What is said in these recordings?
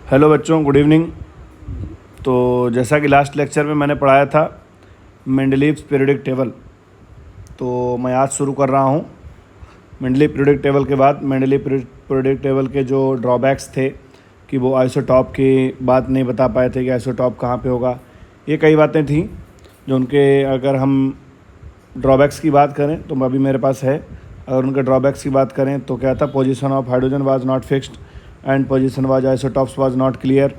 Hello बच्चों, good evening. तो जैसा कि लास्ट लेक्चर में मैंने पढ़ाया था मेंडलीव्स पीरियोडिक टेबल, तो मैं आज शुरू कर रहा हूँ। मेंडलीव पीरियोडिक टेबल के बाद मेंडलीव पीरियोडिक टेबल के जो ड्रॉबैक्स थे कि वो आइसोटॉप की बात नहीं बता पाए थे कि आइसोटॉप कहाँ पे होगा। ये कई बातें थी जो उनके, अगर हम ड्रॉबैक्स की बात करें तो अभी मेरे पास है। अगर उनके ड्रॉबैक्स की बात करें तो क्या था, position of hydrogen was not fixed and position was isotopes was not clear,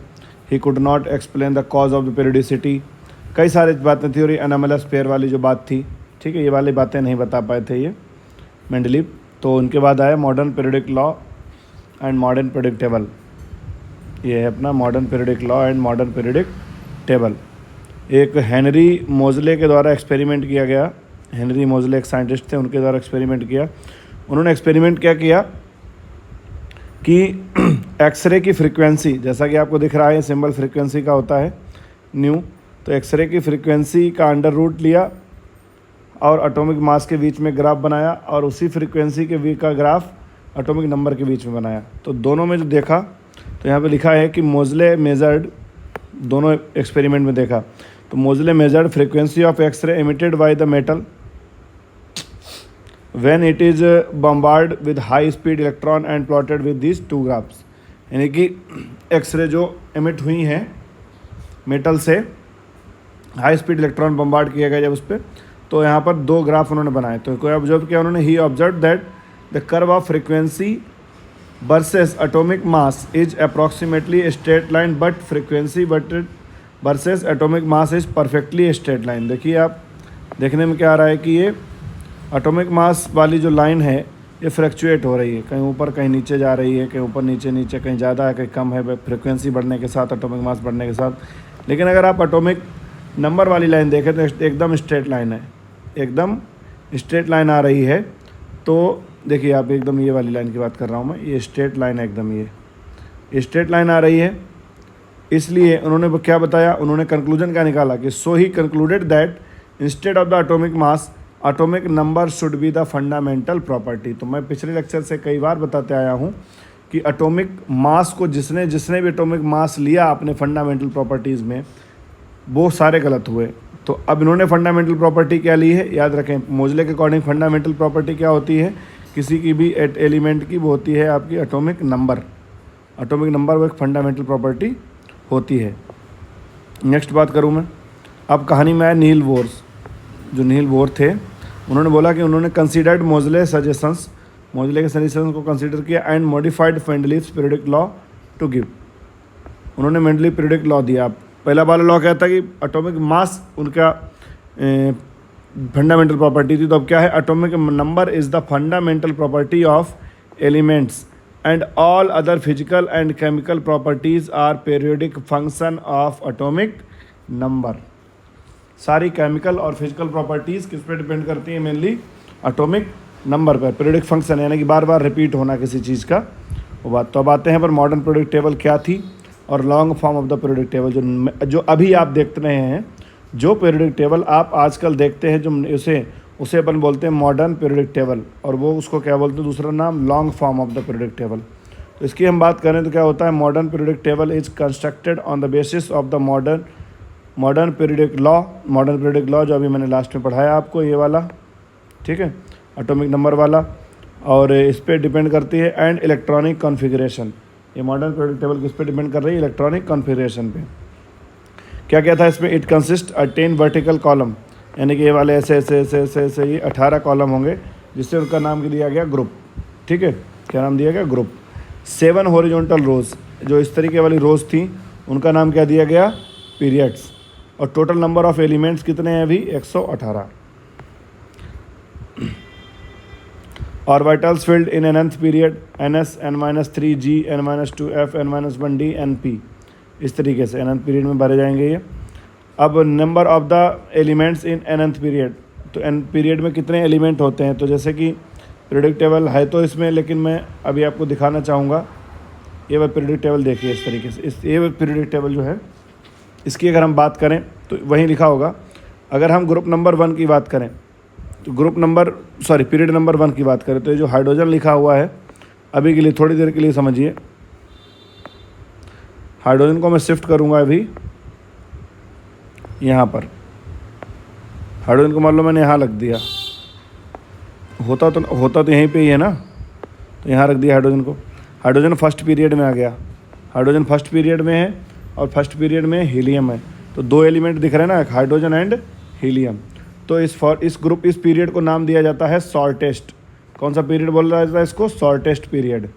he could not explain the cause of the periodicity. कई सारी बातें थी और ये एनामलस पेयर वाली जो बात थी, ठीक है, ये वाली बातें नहीं बता पाए थे ये मेंडलीव। तो उनके बाद आया modern periodic law and modern periodic table. ये है अपना modern periodic law and modern periodic table. एक हेनरी मोजले के द्वारा एक्सपेरिमेंट किया गया। हेनरी मोजले एक साइंटिस्ट थे, उनके द्वारा एक्सपेरिमेंट किया। उन्होंने एक्सपेरिमेंट क्या किया कि एक्सरे की फ्रीक्वेंसी, जैसा कि आपको दिख रहा है सिंबल फ्रीक्वेंसी का होता है न्यू, तो एक्सरे की फ्रीक्वेंसी का अंडर रूट लिया और एटॉमिक मास के बीच में ग्राफ बनाया और उसी फ्रीक्वेंसी के वी का ग्राफ एटॉमिक नंबर के बीच में बनाया। तो दोनों में जो देखा, तो यहाँ पे लिखा है कि मोजले मेजर्ड, दोनों एक्सपेरिमेंट में देखा, तो Moseley measured frequency of x-ray emitted by the metal when it is bombarded with high speed electron and plotted with these two graphs। यानी कि एक्सरे जो एमिट हुई हैं मेटल से, हाई स्पीड इलेक्ट्रॉन बम्बार्ड किया गया जब उस पर, तो यहाँ पर दो ग्राफ उन्होंने बनाए। तो कोई ऑब्जर्व किया उन्होंने, he observe that the curve of frequency versus atomic mass is approximately straight line but frequency but versus atomic mass is perfectly straight line. देखिए आप, देखने में क्या आ रहा है कि ये एटॉमिक मास वाली जो लाइन है ये फ्लक्चुएट हो रही है, कहीं ऊपर कहीं नीचे जा रही है, कहीं ऊपर नीचे नीचे, कहीं ज़्यादा है कहीं कम है, फ्रीक्वेंसी बढ़ने के साथ, एटॉमिक मास बढ़ने के साथ। लेकिन अगर आप एटॉमिक नंबर वाली लाइन देखें तो एकदम स्ट्रेट लाइन है, एकदम स्ट्रेट लाइन आ रही है। तो देखिए आप, एकदम ये वाली लाइन की बात कर रहा हूँ मैं, ये स्ट्रेट लाइन है एकदम, ये स्ट्रेट लाइन आ रही है। इसलिए उन्होंने क्या बताया, उन्होंने कंक्लूजन क्या निकाला कि so he concluded that instead of the atomic mass atomic number should be the fundamental property. तो मैं पिछले लेक्चर से कई बार बताते आया हूँ कि एटॉमिक मास को जिसने भी एटॉमिक मास लिया अपने फंडामेंटल प्रॉपर्टीज़ में, वो सारे गलत हुए। तो अब इन्होंने फंडामेंटल प्रॉपर्टी क्या ली है, याद रखें, मोजले के अकॉर्डिंग फंडामेंटल प्रॉपर्टी क्या होती है किसी की भी एलिमेंट की, वो होती है आपकी एटॉमिक नंबर। एटॉमिक नंबर वो एक फंडामेंटल प्रॉपर्टी होती है। नेक्स्ट बात करूँ मैं, अब कहानी में आया नील बोर्स। जो नील बोर थे, उन्होंने बोला कि उन्होंने कंसीडर्ड मोजले सजेशंस, मोजले के सजेशंस को कंसीडर किया and modified Mendeleev's periodic law to give. उन्होंने मेंडलीव पीरियोडिक लॉ दिया। पहला वाला लॉ क्या था कि एटॉमिक मास उनका फंडामेंटल प्रॉपर्टी थी, तो अब क्या है, atomic number is the fundamental property of elements and all other physical and chemical properties are periodic function of atomic number. सारी केमिकल और फिजिकल प्रॉपर्टीज़ किस पे डिपेंड करती हैं, मेनली एटॉमिक नंबर पर। पीरियोडिक फंक्शन यानी कि बार बार रिपीट होना किसी चीज़ का, वो बात। तो अब आते हैं पर मॉडर्न पीरियोडिक टेबल क्या थी और long form of the periodic table जो अभी आप देखते रहे हैं। जो पीरियोडिक टेबल आप आजकल देखते हैं, जो उसे अपन बोलते हैं मॉडर्न पीरियोडिक टेबल, और वो उसको क्या बोलते हैं, दूसरा नाम long form of the periodic table. तो इसकी हम बात करें तो क्या होता है, modern periodic table is constructed on the basis of the modern periodic law. Modern periodic law जो अभी मैंने लास्ट में पढ़ाया आपको, ये वाला, ठीक है, एटॉमिक नंबर वाला, और इस पर डिपेंड करती है एंड इलेक्ट्रॉनिक कॉन्फ़िगरेशन। ये मॉडर्न पीरियोडिक टेबल किस पे डिपेंड कर रही है, इलेक्ट्रॉनिक कॉन्फ़िगरेशन पे। क्या क्या था इसमें, इट कंसिस्ट 10 वर्टिकल कॉलम, यानी कि ये वाले ऐसे ऐसे ऐसे ऐसे ऐसे ये 18 कॉलम होंगे, जिससे उनका नाम दिया गया ग्रुप, ठीक है, क्या नाम दिया गया, ग्रुप। 7 हॉरिजॉन्टल रोज, जो इस तरीके वाली रोज थी, उनका नाम क्या दिया गया, पीरियड्स। और टोटल नंबर ऑफ एलिमेंट्स कितने हैं अभी, 118। Orbitals filled in nth period, ns, n-3, g, n-2, f, n-1, d, np। इस तरीके से nth पीरियड में भरे जाएंगे ये। अब number of the elements in nth period, तो n पीरियड में कितने एलिमेंट होते हैं। तो जैसे कि पीरियोडिक टेबल है तो इसमें, लेकिन मैं अभी आपको दिखाना चाहूँगा, ये वह पीरियोडिक टेबल देखिए इस तरीके से। ये पीरियोडिक टेबल जो है, इसकी अगर हम बात करें तो वहीं लिखा होगा। अगर हम ग्रुप नंबर 1 की बात करें तो पीरियड नंबर 1 की बात करें तो ये जो हाइड्रोजन लिखा हुआ है, अभी के लिए थोड़ी देर के लिए समझिए, हाइड्रोजन को मैं शिफ्ट करूँगा अभी यहाँ पर। हाइड्रोजन को मान लो मैंने यहाँ रख दिया, होता तो यहीं पे ही है ना, तो यहाँ रख दिया हाइड्रोजन को। हाइड्रोजन फर्स्ट पीरियड में आ गया, हाइड्रोजन फर्स्ट पीरियड में है और फर्स्ट पीरियड में हीलियम है, तो 2 एलिमेंट दिख रहे हैं ना, हाइड्रोजन एंड हीलियम। तो इस पीरियड को नाम दिया जाता है शॉर्टेस्ट। कौन सा पीरियड बोला जाता है इसको? Shortest period.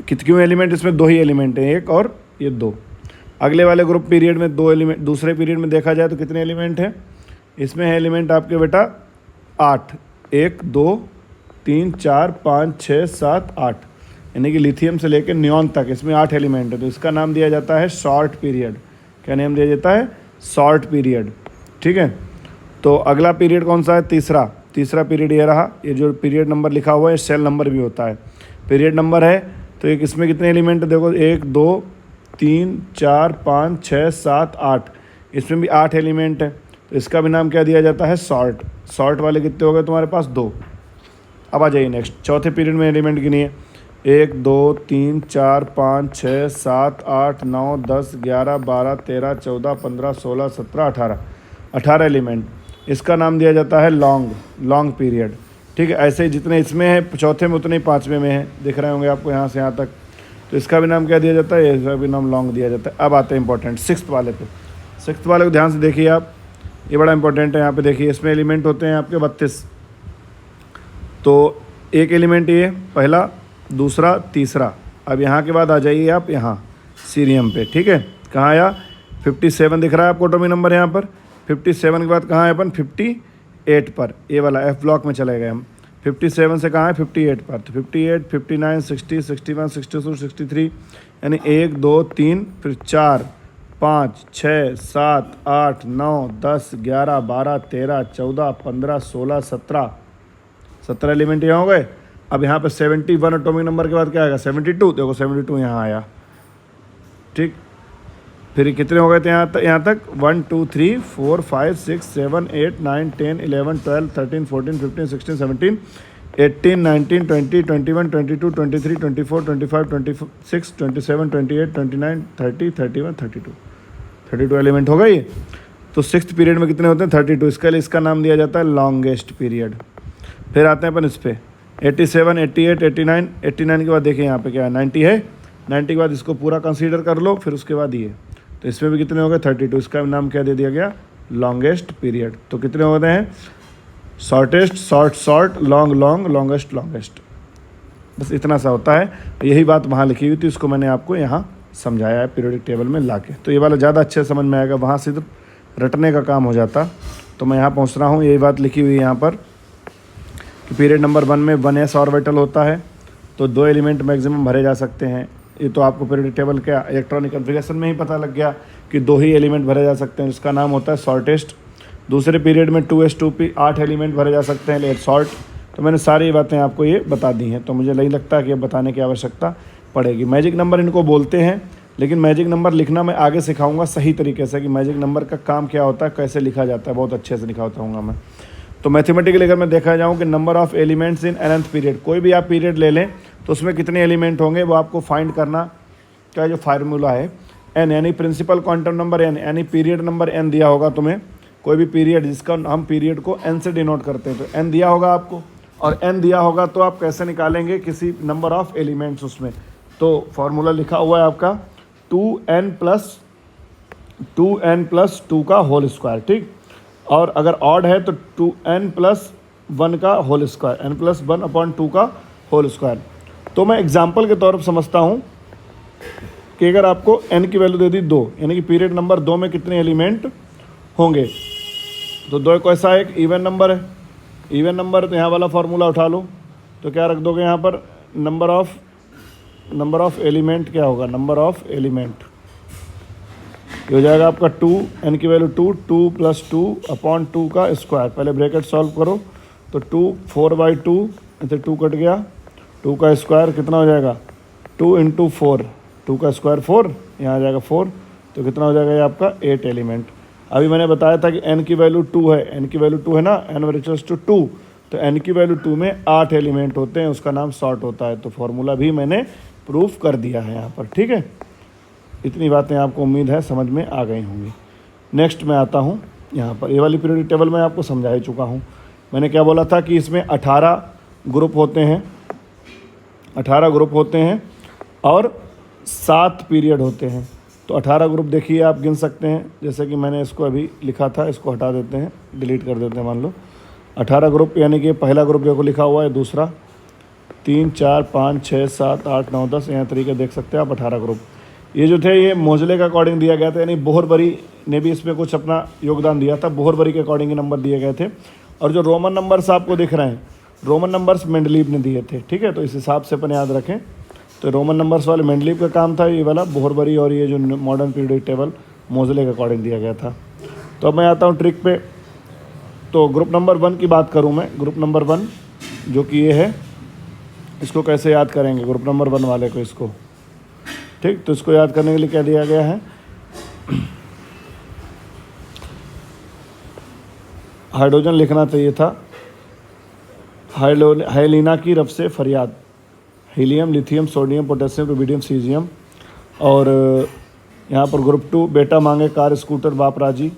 क्यों एलिमेंट इसमें 2 ही एलिमेंट हैं, एक और ये 2। अगले वाले ग्रुप पीरियड में 2 एलिमेंट, दूसरे पीरियड में देखा जाए तो कितने एलिमेंट हैं? इसमें है एलिमेंट आपके बेटा 8, 1 2 3 4 5 6 7 8, यानी कि लिथियम से लेकर नियॉन तक इसमें 8 एलिमेंट है, तो इसका नाम दिया जाता है शॉर्ट पीरियड। क्या नाम दिया जाता है? Short period. ठीक है, तो अगला पीरियड कौन सा है? तीसरा पीरियड ये रहा। ये जो पीरियड नंबर लिखा हुआ है सेल नंबर भी होता है, पीरियड नंबर है। तो एक इसमें कितने एलिमेंट है देखो, 1 2 3 4 5 6 7 8, इसमें भी 8 एलिमेंट है, तो इसका भी नाम क्या दिया जाता है? शॉर्ट। शॉर्ट वाले कितने हो गए तुम्हारे पास? 2। अब आ जाइए नेक्स्ट, चौथे पीरियड में एलिमेंट गिनिए। 1 2 3 4 5 6 7 8 9 10 11 12 13 14 15 16 17 18 एलिमेंट। इसका नाम दिया जाता है लॉन्ग पीरियड। ठीक है, ऐसे ही जितने इसमें है चौथे में उतने ही पाँचवें में है, दिख रहे होंगे आपको यहाँ से यहाँ तक, तो इसका भी नाम क्या दिया जाता है? इसका भी नाम लॉन्ग दिया जाता है। अब आते हैं इंपॉर्टेंट सिक्स्थ वाले पे। सिक्स्थ वाले को ध्यान से देखिए आप, ये बड़ा इंपॉर्टेंट है। यहाँ पे देखिए इसमें एलिमेंट होते हैं आपके 32। तो एक एलिमेंट ये पहला, दूसरा, तीसरा। अब यहाँ के बाद आ जाइए आप यहाँ सीरियम पे। ठीक है, कहाँ आया? 57 दिख रहा है आपको एटॉमिक नंबर यहाँ पर। 57 के बाद कहाँ है अपन? 58 पर, ये वाला F ब्लॉक में चले गए हम। 57 से कहाँ है? 58 पर। तो 58 59 60 61 62 63, यानी 1 2 3 फिर 4 5 6 7 8 9 10 11 12 13 14 15 16 17 एलिमेंट यहाँ हो गए। अब यहाँ पे 71 एटॉमिक नंबर के बाद क्या आएगा? 72। देखो 72 यहाँ आया। ठीक, फिर कितने हो गए थे यहाँ तक? 1 2 3 4 5 6 7 8 9 10 11 12 13 14 15 16 17 18 19 20 21 22 23 24 25 26 27 28 29 30 31 32 एलिमेंट हो गई। तो सिक्स्थ पीरियड में कितने होते हैं? 32। इसके लिए इसका नाम दिया जाता है लॉन्गेस्ट पीरियड। फिर आते हैं अपन इस पर 87 88 89 के बाद देखिए यहाँ पे क्या है? 90 है। 90 के बाद इसको पूरा कंसीडर कर लो, फिर उसके बाद ये, तो इसमें भी कितने हो गए? 32। इसका नाम क्या दे दिया गया? Longest period. तो कितने होते हैं? Shortest, short, longest. बस इतना सा होता है। यही बात वहाँ लिखी हुई थी, इसको मैंने आपको यहाँ समझाया है पीरियोडिक टेबल में लाके। तो ये वाला ज़्यादा अच्छे समझ में आएगा, वहाँ सिर्फ रटने का काम हो जाता। तो मैं यहाँ पहुँच रहा हूँ, यही बात लिखी हुई है यहाँ पर कि पीरियड नंबर 1 में 1s ऑर्बिटल होता है, तो 2 एलिमेंट मैक्सिमम भरे जा सकते हैं। ये तो आपको पीरियोडिक टेबल के इलेक्ट्रॉनिक कॉन्फ़िगरेशन में ही पता लग गया कि 2 ही एलिमेंट भरे जा सकते हैं, इसका नाम होता है शॉर्टेस्ट। दूसरे पीरियड में 2s2p 8 एलिमेंट भरे जा सकते हैं, लेकिन शॉर्ट। तो मैंने सारी बातें आपको ये बता दी हैं, तो मुझे नहीं लगता कि ये बताने की आवश्यकता पड़ेगी। मैजिक नंबर इनको बोलते हैं, लेकिन मैजिक नंबर लिखना मैं आगे सिखाऊंगा सही तरीके से कि मैजिक नंबर का काम क्या होता है, कैसे लिखा जाता है, बहुत अच्छे से लिखाता हूँगा मैं। तो मैथमेटिकली अगर मैं देखा जाऊँ कि number of elements in nth period, कोई भी आप पीरियड ले लें तो उसमें कितने एलिमेंट होंगे वो आपको फाइंड करना का जो फार्मूला है n, यानी प्रिंसिपल क्वांटम नंबर n, यानी पीरियड नंबर n दिया होगा तुम्हें। कोई भी पीरियड जिसका हम पीरियड को n से डिनोट करते हैं, तो n दिया होगा आपको, और n दिया होगा तो आप कैसे निकालेंगे किसी नंबर ऑफ़ एलिमेंट्स उसमें। तो फार्मूला लिखा हुआ है आपका 2n प्लस 2 का होल स्क्वायर। ठीक, और अगर ऑड है तो 2n प्लस 1 का होल स्क्वायर, n प्लस 1/2 का होल स्क्वायर। तो मैं एग्जाम्पल के तौर पर समझता हूँ कि अगर आपको n की वैल्यू दे दी 2, यानी कि पीरियड नंबर 2 में कितने एलिमेंट होंगे, तो 2 को ऐसा एक इवन नंबर है। इवन नंबर तो यहाँ वाला फार्मूला उठा लो, तो क्या रख दोगे यहाँ पर? नंबर ऑफ़ एलिमेंट क्या होगा? नंबर ऑफ़ एलिमेंट ये हो जाएगा आपका 2, n की वैल्यू 2 प्लस 2/2 का स्क्वायर। पहले ब्रैकेट सॉल्व करो, तो 2 4/2, इसे 2 कट गया, 2 का स्क्वायर कितना हो जाएगा? 2 × 4, 2 का स्क्वायर 4, यहाँ आ जाएगा 4, तो कितना हो जाएगा ये आपका 8 एलिमेंट। अभी मैंने बताया था कि n की वैल्यू 2 है, n की वैल्यू 2 है ना, n इक्वल्स टू 2, तो n की वैल्यू 2 में 8 एलिमेंट होते हैं, उसका नाम शॉर्ट होता है। तो फॉर्मूला भी मैंने प्रूफ कर दिया है यहाँ पर। ठीक है, इतनी बातें आपको उम्मीद है समझ में आ गई होंगी। नेक्स्ट मैं आता हूँ यहाँ पर, ये वाली पीरियोडिक टेबल मैं आपको समझा ही चुका हूँ। मैंने क्या बोला था कि इसमें 18 ग्रुप होते हैं, 18 ग्रुप होते हैं और 7 पीरियड होते हैं। तो 18 ग्रुप देखिए आप गिन सकते हैं, जैसे कि मैंने इसको अभी लिखा था, इसको हटा देते हैं, डिलीट कर देते हैं। मान लो 18 ग्रुप, यानी कि पहला ग्रुप देखो लिखा हुआ है, दूसरा 3 4 5 6 7 8 9 10, यहाँ तरीके देख सकते हैं आप 18 ग्रुप। ये जो थे ये मोजले के अकॉर्डिंग दिया गया था, यानी बोहरबरी ने भी इसमें कुछ अपना योगदान दिया था, बोहरबरी के अकॉर्डिंग नंबर दिए गए थे। और जो रोमन नंबर्स आपको दिख रहे हैं, रोमन नंबर्स मेंडलीव ने दिए थे, ठीक है। तो इस हिसाब से अपन याद रखें। तो रोमन नंबर्स वाले मेंडलीव का काम था ये वाला बोहरबरी, और ये जो मॉडर्न पीरियोडिक टेबल मोजले के अकॉर्डिंग दिया गया था। तो अब मैं आता हूँ ट्रिक पे। तो ग्रुप नंबर 1 की बात करूँ मैं, ग्रुप नंबर 1 जो कि ये है, इसको कैसे याद करेंगे ग्रुप नंबर 1 वाले को, इसको ठीक। तो इसको याद करने के लिए क्या दिया गया है, हाइड्रोजन लिखना चाहिए था, हाइलिना की रफ से फरियाद, helium, lithium, sodium, potassium, rubidium, caesium. और यहाँ पर ग्रुप 2 बेटा मांगे कार, स्कूटर, बाप राजी,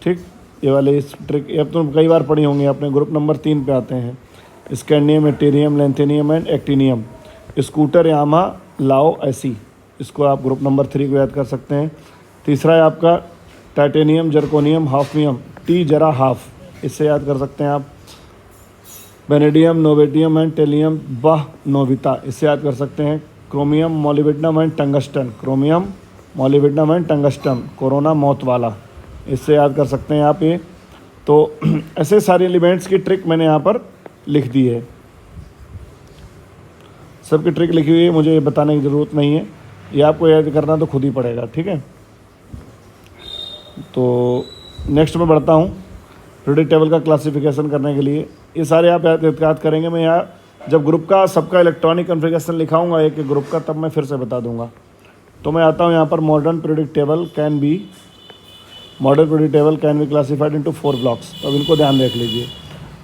ठीक। ये वाले इस ट्रिक अब तुम कई बार पढ़ी होंगे अपने। ग्रुप नंबर 3 पे आते हैं, scandium, yttrium, lanthanum and actinium, scooter, यामा, लाओ, ऐसी। इसको आप ग्रुप नंबर 3 को याद कर सकते हैं। तीसरा है आपका टाइटेनियम, जर्कोनियम, हाफनियम, टी जरा हाफ, इससे याद कर सकते हैं आप। वेनेडियम, नोवेडियम एंड टेलियम, बाह नोविता, इससे याद कर सकते हैं। Chromium, molybdenum and tungsten, chromium, molybdenum and tungsten, corona मौत वाला, इससे याद कर सकते हैं आप ये। तो ऐसे सारे एलिमेंट्स की ट्रिक मैंने यहाँ पर लिख दी है, सबकी ट्रिक लिखी हुई है, मुझे ये बताने की ज़रूरत नहीं है, ये आपको याद करना तो खुद ही पड़ेगा, ठीक है। तो नेक्स्ट में बढ़ता हूँ पीरियोडिक टेबल का क्लासिफिकेशन करने के लिए। ये सारे आप याद करेंगे। मैं यहाँ जब ग्रुप का सबका इलेक्ट्रॉनिक कॉन्फ़िगरेशन लिखाऊंगा एक एक ग्रुप का, तब मैं फिर से बता दूंगा। तो मैं आता हूँ यहाँ पर, modern periodic table can be classified into 4 blocks. तो अब इनको ध्यान रख लीजिए।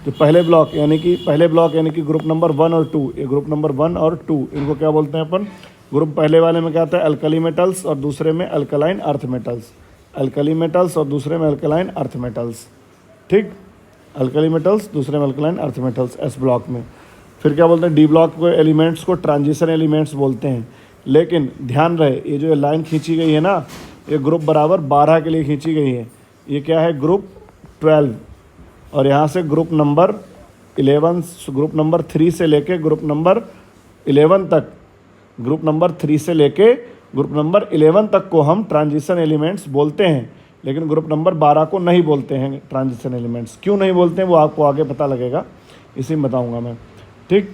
जो पहले ब्लॉक यानी कि ग्रुप नंबर 1 और 2, ये ग्रुप नंबर 1 और 2, इनको क्या बोलते हैं अपन, ग्रुप पहले वाले में क्या आता है, अल्कली मेटल्स, और दूसरे में alkaline earth metals, alkali metals और दूसरे में अल्कलाइन अर्थ मेटल्स, ठीक। अल्कली मेटल्स, दूसरे में alkaline earth metals, S block में। फिर क्या बोलते हैं, डी ब्लॉक को एलिमेंट्स को ट्रांजिशन एलिमेंट्स बोलते हैं। लेकिन ध्यान रहे, ये जो लाइन खींची गई है ना, ये ग्रुप बराबर 12 के लिए खींची गई है। ये क्या है, ग्रुप 12, और यहाँ से ग्रुप नंबर 3 से लेके ग्रुप नंबर 11 तक, ग्रुप नंबर 3 से लेके ग्रुप नंबर 11 तक को हम ट्रांजिशन एलिमेंट्स बोलते हैं, लेकिन ग्रुप नंबर 12 को नहीं बोलते हैं ट्रांजिशन एलिमेंट्स। क्यों नहीं बोलते हैं वो आपको आगे पता लगेगा, इसी में बताऊंगा मैं, ठीक।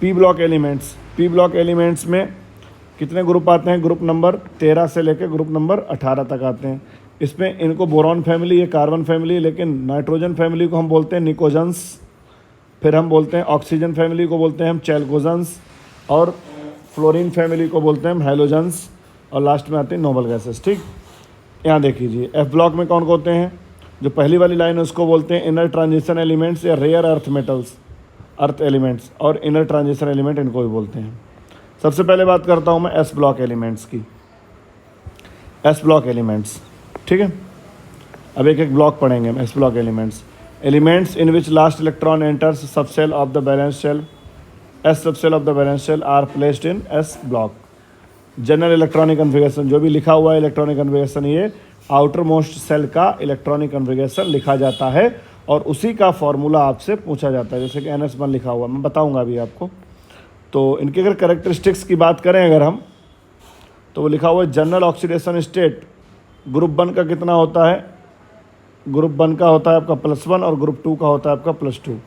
पी ब्लॉक एलिमेंट्स में कितने ग्रुप आते हैं, ग्रुप नंबर 13 से लेकर ग्रुप नंबर 18 तक आते हैं। इसमें इनको बोरॉन फैमिली, ये कार्बन फैमिली, लेकिन नाइट्रोजन फैमिली को हम बोलते हैं निकोजन्स, फिर हम बोलते हैं ऑक्सीजन फैमिली को बोलते हैं हम चैल्कोजन्स, और फ्लोरीन फैमिली को बोलते हैं हम हैलोजन्स, और लास्ट में आते हैं नोबल गैसेस, ठीक। यहाँ देख लीजिए, एफ ब्लॉक में कौन होते हैं, जो पहली वाली लाइन है उसको बोलते हैं इनर ट्रांजिशन एलिमेंट्स या रेयर अर्थ एलिमेंट्स, और इनर ट्रांजिशन एलिमेंट इनको भी बोलते हैं। सबसे पहले बात करता हूँ मैं एस ब्लॉक एलिमेंट्स की। एस ब्लॉक एलिमेंट्स, ठीक है। अब एक एक ब्लॉक पढ़ेंगे हम। S block elements in which last electron enters subshell of the valence shell, S subshell of the valence shell are placed in S block. General electronic configuration, जो भी लिखा हुआ है इलेक्ट्रॉनिक कन्फिगरेशन, ये आउटर मोस्ट सेल का electronic configuration लिखा जाता है, और उसी का फॉर्मूला आपसे पूछा जाता है। जैसे कि NS1 लिखा हुआ, मैं बताऊंगा अभी आपको। तो इनके अगर कैरेक्टरिस्टिक्स की बात करें अगर हम, तो वो लिखा हुआ है जनरल ऑक्सीडेशन स्टेट ग्रुप 1 का कितना होता है, ग्रुप 1 का होता है आपका +1, और ग्रुप 2 का होता है आपका +2।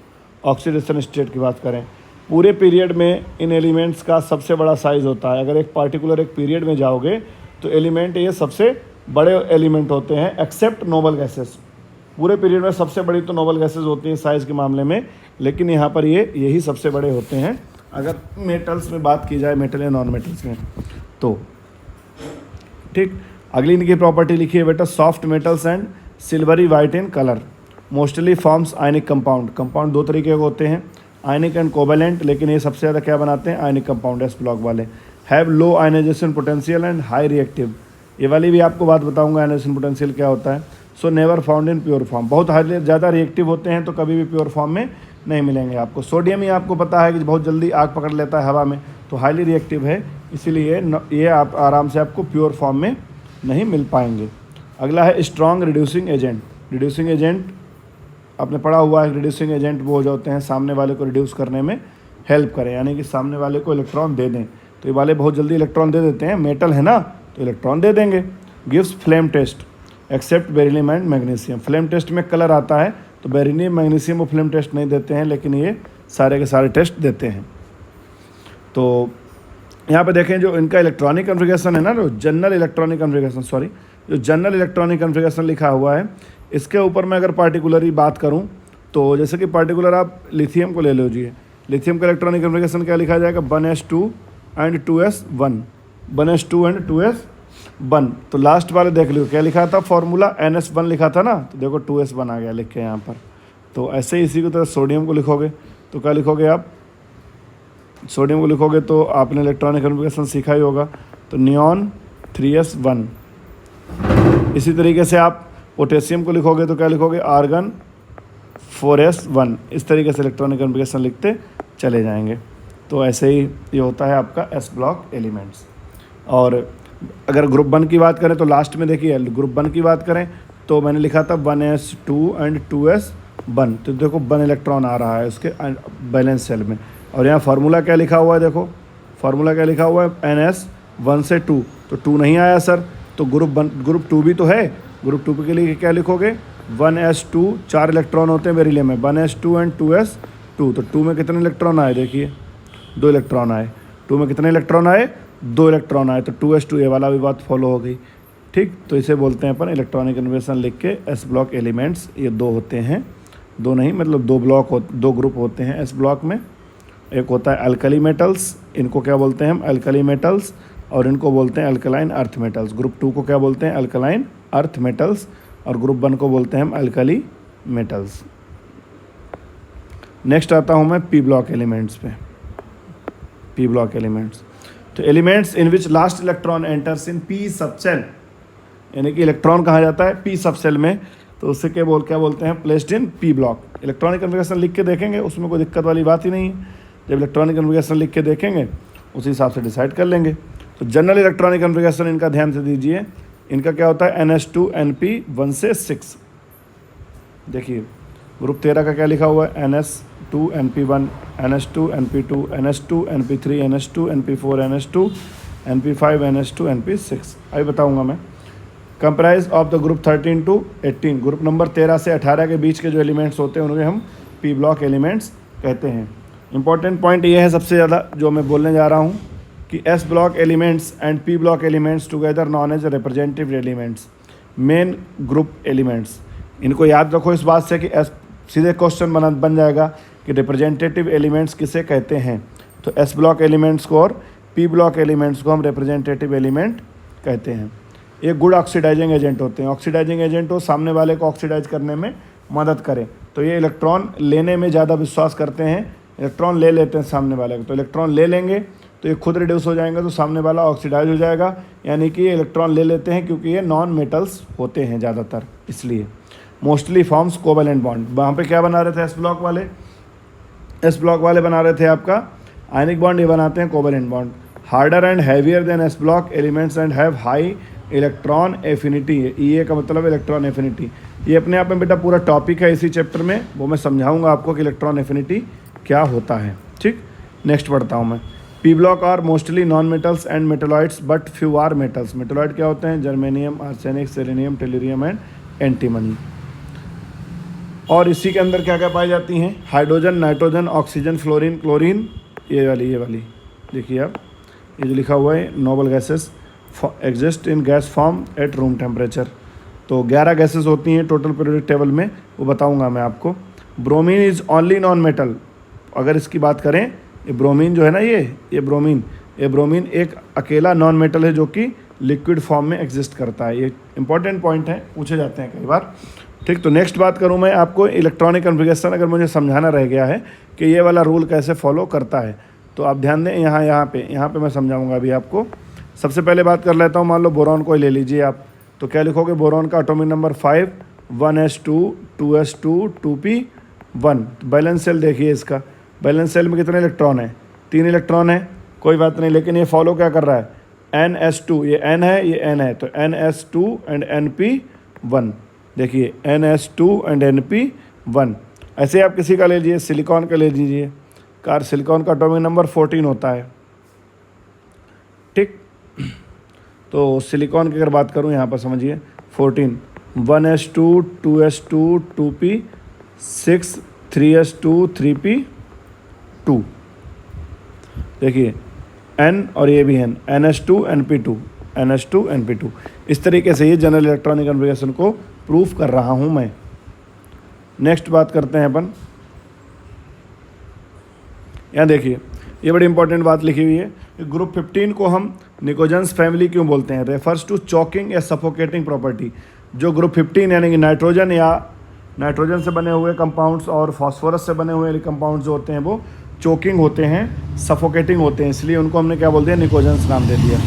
ऑक्सीडेशन स्टेट की बात करें, पूरे पीरियड में इन एलिमेंट्स का सबसे बड़ा साइज़ होता है। अगर एक पार्टिकुलर एक पीरियड में जाओगे तो एलिमेंट ये सबसे बड़े एलिमेंट होते हैं, एक्सेप्ट नोबल गैसेस। पूरे पीरियड में सबसे बड़ी तो नोबल गैसेस होती हैं साइज़ के मामले में, लेकिन यहाँ पर यही सबसे बड़े होते हैं अगर मेटल्स में बात की जाए, मेटल या नॉन मेटल्स में। तो ठीक, अगली इनकी प्रॉपर्टी लिखिए बेटा, soft metals and silvery white in colour, mostly forms ionic compound. Compound 2 तरीके के होते हैं, आयनिक एंड कोवेलेंट, लेकिन ये सबसे ज़्यादा क्या बनाते हैं, आयनिक कंपाउंड, एस ब्लॉक वाले। Have low ionization potential and high reactive. ये वाली भी आपको बात बताऊंगा आयनाइजेशन पोटेंशियल क्या होता है। So never found in pure form, बहुत ज़्यादा रिएक्टिव होते हैं तो कभी भी प्योर फॉर्म में नहीं मिलेंगे आपको। सोडियम ही आपको पता है कि बहुत जल्दी आग पकड़ लेता है हवा में, तो हाईली रिएक्टिव है, इसीलिए ये आप आराम से आपको प्योर फॉर्म में नहीं मिल पाएंगे। अगला है strong reducing agent. Reducing agent आपने पढ़ा हुआ है, रिड्यूसिंग एजेंट वो हो जाते हैं सामने वाले को रिड्यूस करने में हेल्प करें, यानी कि सामने वाले को इलेक्ट्रॉन दे दें। तो ये वाले बहुत जल्दी इलेक्ट्रॉन दे देते हैं, मेटल है ना तो इलेक्ट्रॉन दे देंगे। Gives flame test except beryllium and magnesium. Flame test में कलर आता है, तो बेरिलियम मैग्नीशियम वो फ्लेम टेस्ट नहीं देते हैं, लेकिन ये सारे के सारे टेस्ट देते हैं। तो यहाँ पे देखें जो इनका इलेक्ट्रॉनिक कन्फिगरेशन है ना, जो जनरल इलेक्ट्रॉनिक कन्फिगरेशन जो जनरल इलेक्ट्रॉनिक कन्फिगरेशन लिखा हुआ है, इसके ऊपर मैं अगर पार्टिकुलरली बात करूँ तो जैसे कि पार्टिकुलर आप लिथियम को ले लीजिए। लिथियम का इलेक्ट्रॉनिक कन्फिगरेशन क्या लिखा जाएगा, 1s2 and 2s1, 1s2 and 2s1। तो लास्ट वाले देख लो क्या लिखा था, फॉर्मूला NS1 लिखा था ना, तो देखो 2s1 आ गया लिख के यहाँ पर। तो ऐसे ही इसी की तरह सोडियम को लिखोगे तो क्या लिखोगे आप, सोडियम को लिखोगे तो आपने इलेक्ट्रॉनिक कन्फिगरेशन सीखा ही होगा, तो नियॉन 3s1। इसी तरीके से आप पोटेशियम को लिखोगे तो क्या लिखोगे, आर्गन 4s1। इस तरीके से इलेक्ट्रॉनिक कन्फिगरेशन लिखते चले जाएंगे। तो ऐसे ही ये होता है आपका एस ब्लॉक एलिमेंट्स। और अगर ग्रुप 1 की बात करें तो लास्ट में देखिए, ग्रुप 1 की बात करें तो मैंने लिखा था 1s2 एंड 2s1। तो देखो 1 इलेक्ट्रॉन आ रहा है उसके बैलेंस सेल में। और यहाँ फार्मूला क्या लिखा हुआ है, देखो फार्मूला क्या लिखा हुआ है, NS 1 से 2, तो 2 नहीं आया सर, तो ग्रुप 2 भी तो है। ग्रुप 2 के लिए क्या लिखोगे, 1s2, 4 इलेक्ट्रॉन होते हैं बेरिलियम में, 1s2 एंड 2s2। तो 2 में कितने इलेक्ट्रॉन आए, देखिए 2 इलेक्ट्रॉन आए। 2 में कितने इलेक्ट्रॉन आए, 2 इलेक्ट्रॉन आए, तो 2s2 ये वाला भी बात फॉलो हो गई। ठीक, तो इसे बोलते हैं अपन इलेक्ट्रॉनिक कन्फिगरेशन लिख के एस ब्लॉक एलिमेंट्स। ये 2 होते हैं, 2 नहीं मतलब 2 ग्रुप होते हैं एस ब्लॉक में। एक होता है अल्कली मेटल्स, इनको क्या बोलते हैं हम, अल्कली मेटल्स, और इनको बोलते हैं अल्कलाइन अर्थ मेटल्स। ग्रुप 2 को क्या बोलते हैं, अल्कलाइन अर्थ मेटल्स, और ग्रुप 1 को बोलते हैं हम अल्कली मेटल्स। नेक्स्ट आता हूँ मैं पी ब्लॉक एलिमेंट्स पे। पी ब्लॉक एलिमेंट्स, तो elements in which last electron enters in P subshell, यानी कि इलेक्ट्रॉन कहा जाता है पी सबसेल में, तो उससे क्या बोलते हैं, placed in P block. Electronic configuration लिख के देखेंगे, उसमें कोई दिक्कत वाली बात ही नहीं है। जब इलेक्ट्रॉनिक कन्फिगरेशन लिख के देखेंगे उसी हिसाब से डिसाइड कर लेंगे। तो जनरल इलेक्ट्रॉनिक कन्फिगरेशन इनका ध्यान से दीजिए, इनका क्या होता है, NS2 NP 1 से 6। देखिए ग्रुप 13 का क्या लिखा हुआ है, NS2 NP1, NS2 NP2, NS2 NP3, NS2 NP4, NS2 NP5, NS2 NP6। अभी बताऊंगा मैं। Comprise of the group 13 to 18, group number 13 से 18 के बीच के जो एलिमेंट्स होते हैं उन्हें हम पी ब्लॉक एलिमेंट्स कहते हैं। इंपॉर्टेंट पॉइंट ये है सबसे ज़्यादा जो मैं बोलने जा रहा हूँ कि S block elements and P block elements together known as representative elements, main group elements. इनको याद रखो इस बात से कि सीधे क्वेश्चन बन जाएगा कि रिप्रेजेंटेटिव एलिमेंट्स किसे कहते हैं। तो एस ब्लॉक एलिमेंट्स को और पी ब्लॉक एलिमेंट्स को हम रिप्रेजेंटेटिव एलिमेंट कहते हैं। ये गुड ऑक्सीडाइजिंग एजेंट होते हैं। ऑक्सीडाइजिंग एजेंट हो सामने वाले को ऑक्सीडाइज करने में मदद करें, तो ये इलेक्ट्रॉन लेने में ज़्यादा विश्वास करते हैं, इलेक्ट्रॉन ले लेते हैं सामने वाले को। तो इलेक्ट्रॉन ले लेंगे तो ये खुद रिड्यूस हो जाएंगे, तो सामने वाला ऑक्सीडाइज हो जाएगा, यानी कि ये इलेक्ट्रॉन ले लेते हैं क्योंकि ये नॉन मेटल्स होते हैं ज़्यादातर, इसलिए मोस्टली फॉर्म्स कोवेलेंट बॉन्ड। वहाँ पे क्या बना रहे थे एस ब्लॉक वाले, एस ब्लॉक वाले बना रहे थे आपका आयनिक बॉन्ड, ये बनाते हैं covalent bond. Harder and heavier than s block elements and have high electron affinity. E का मतलब इलेक्ट्रॉन एफिनिटी। ये अपने आप में बेटा पूरा टॉपिक है इसी चैप्टर में, वो मैं समझाऊंगा आपको कि इलेक्ट्रॉन एफिनिटी क्या होता है। ठीक, नेक्स्ट पढ़ता हूँ मैं। P block are mostly non metals and metalloids but few are metals. Metalloid क्या होते हैं, germanium, arsenic, selenium, tellurium and antimony. और इसी के अंदर क्या क्या पाई जाती हैं, hydrogen, nitrogen, oxygen, fluorine, chlorine. ये वाली देखिए आप, ये जो लिखा हुआ है noble gases exist in gas form at room temperature. तो 11 गैसेस होती हैं टोटल पीरियोडिक टेबल में, वो बताऊंगा मैं आपको। Bromine is only non metal. अगर इसकी बात करें, ये ब्रोमीन जो है ना, ये ब्रोमीन एक अकेला नॉन मेटल है जो कि लिक्विड फॉर्म में एग्जिस्ट करता है। ये इंपॉर्टेंट पॉइंट है, पूछे जाते हैं कई बार। ठीक, तो नेक्स्ट बात करूँ मैं आपको इलेक्ट्रॉनिक कन्फिगरेशन, अगर मुझे समझाना रह गया है कि ये वाला रूल कैसे फॉलो करता है, तो आप ध्यान दें यहाँ पे मैं समझाऊंगा अभी आपको। सबसे पहले बात कर लेता हूँ, मान लो बोरॉन को ही ले लीजिए आप, तो क्या लिखोगे, बोरॉन का atomic number 5, 1s2, 2s2, 2p1। Balance cell देखिए इसका, बैलेंस सेल में कितने इलेक्ट्रॉन है, 3 इलेक्ट्रॉन है, कोई बात नहीं, लेकिन ये फॉलो क्या कर रहा है, NS2, ये N है, ये N है, तो NS2 एंड NP1। देखिए NS2 एंड NP1। ऐसे आप किसी का ले लीजिए, सिलिकॉन का ले लीजिए, सिलिकॉन का एटॉमिक नंबर 14 होता है, ठीक। तो सिलिकॉन की अगर बात करूँ यहाँ पर समझिए 14, 1s2, 2s2, 2p6, 3s2, 3p2। देखिए N और ये भी N, NS2, NP2, NS2, NP2। इस तरीके से ये जनरल इलेक्ट्रॉनिक कन्फिगरेशन को प्रूफ कर रहा हूँ मैं। नेक्स्ट बात करते हैं अपन, यहाँ देखिए ये बड़ी इंपॉर्टेंट बात लिखी हुई है, ग्रुप 15 को हम निकोजेंस फैमिली क्यों बोलते हैं, रेफर्स टू चॉकिंग या सफोकेटिंग प्रॉपर्टी। जो ग्रुप 15 यानी कि नाइट्रोजन या नाइट्रोजन से बने हुए कंपाउंड्स और फास्फोरस से बने हुए कंपाउंड्स जो होते हैं वो चोकिंग होते हैं, सफोकेटिंग होते हैं, इसलिए उनको हमने क्या बोलते हैं, निकोजेंस नाम दे दिया।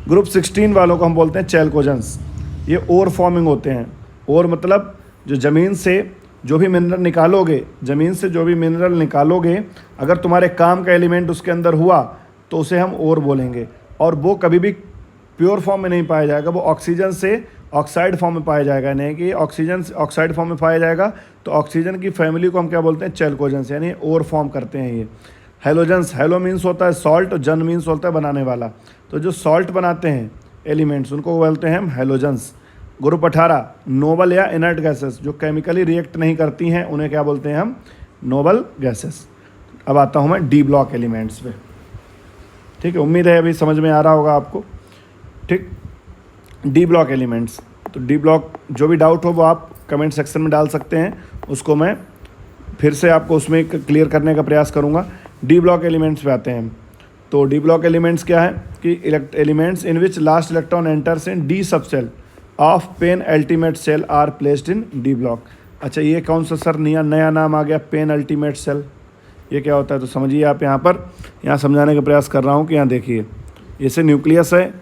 ग्रुप 16 वालों को हम बोलते हैं चैल्कोजेंस। ये ओर फॉर्मिंग होते हैं, ओर मतलब जो ज़मीन से जो भी मिनरल निकालोगे, ज़मीन से जो भी मिनरल निकालोगे, अगर तुम्हारे काम का एलिमेंट उसके अंदर हुआ तो उसे हम ओर बोलेंगे, और वो कभी भी प्योर फॉर्म में नहीं पाया जाएगा, वो ऑक्सीजन से ऑक्साइड फॉर्म में पाया जाएगा, नहीं कि ऑक्सीजन से ऑक्साइड फॉर्म में पाया जाएगा, तो ऑक्सीजन की फैमिली को हम क्या बोलते हैं, चैल्कोजेंस, यानी ओर फॉर्म करते हैं ये। हेलोजेंस, हेलो मीन्स होता है सॉल्ट और जन मीन्स होता है बनाने वाला, तो जो सॉल्ट बनाते हैं एलिमेंट्स उनको बोलते हैं हम हेलोजेंस। ग्रुप 18 नोबल या इनर्ट गैसेस, जो केमिकली रिएक्ट नहीं करती हैं उन्हें क्या बोलते हैं हम, नोबल गैसेस। अब आता हूँ मैं डी ब्लॉक एलिमेंट्स पे, ठीक है, उम्मीद है अभी समझ में आ रहा होगा आपको, ठीक। डी ब्लॉक एलिमेंट्स, तो डी ब्लॉक जो भी डाउट हो वो आप कमेंट सेक्शन में डाल सकते हैं, उसको मैं फिर से आपको उसमें क्लियर करने का प्रयास करूँगा। डी ब्लॉक एलिमेंट्स पे आते हैं, तो डी ब्लॉक एलिमेंट्स क्या है कि elements in which last electron enters in d subshell of penultimate shell are placed in d block. अच्छा, ये कौन सा सर नया नाम आ गया, पेन अल्टीमेट सेल, ये क्या होता है, तो समझिए आप यहाँ समझाने का प्रयास कर रहा हूँ कि यहाँ देखिए, जैसे न्यूक्लियस है,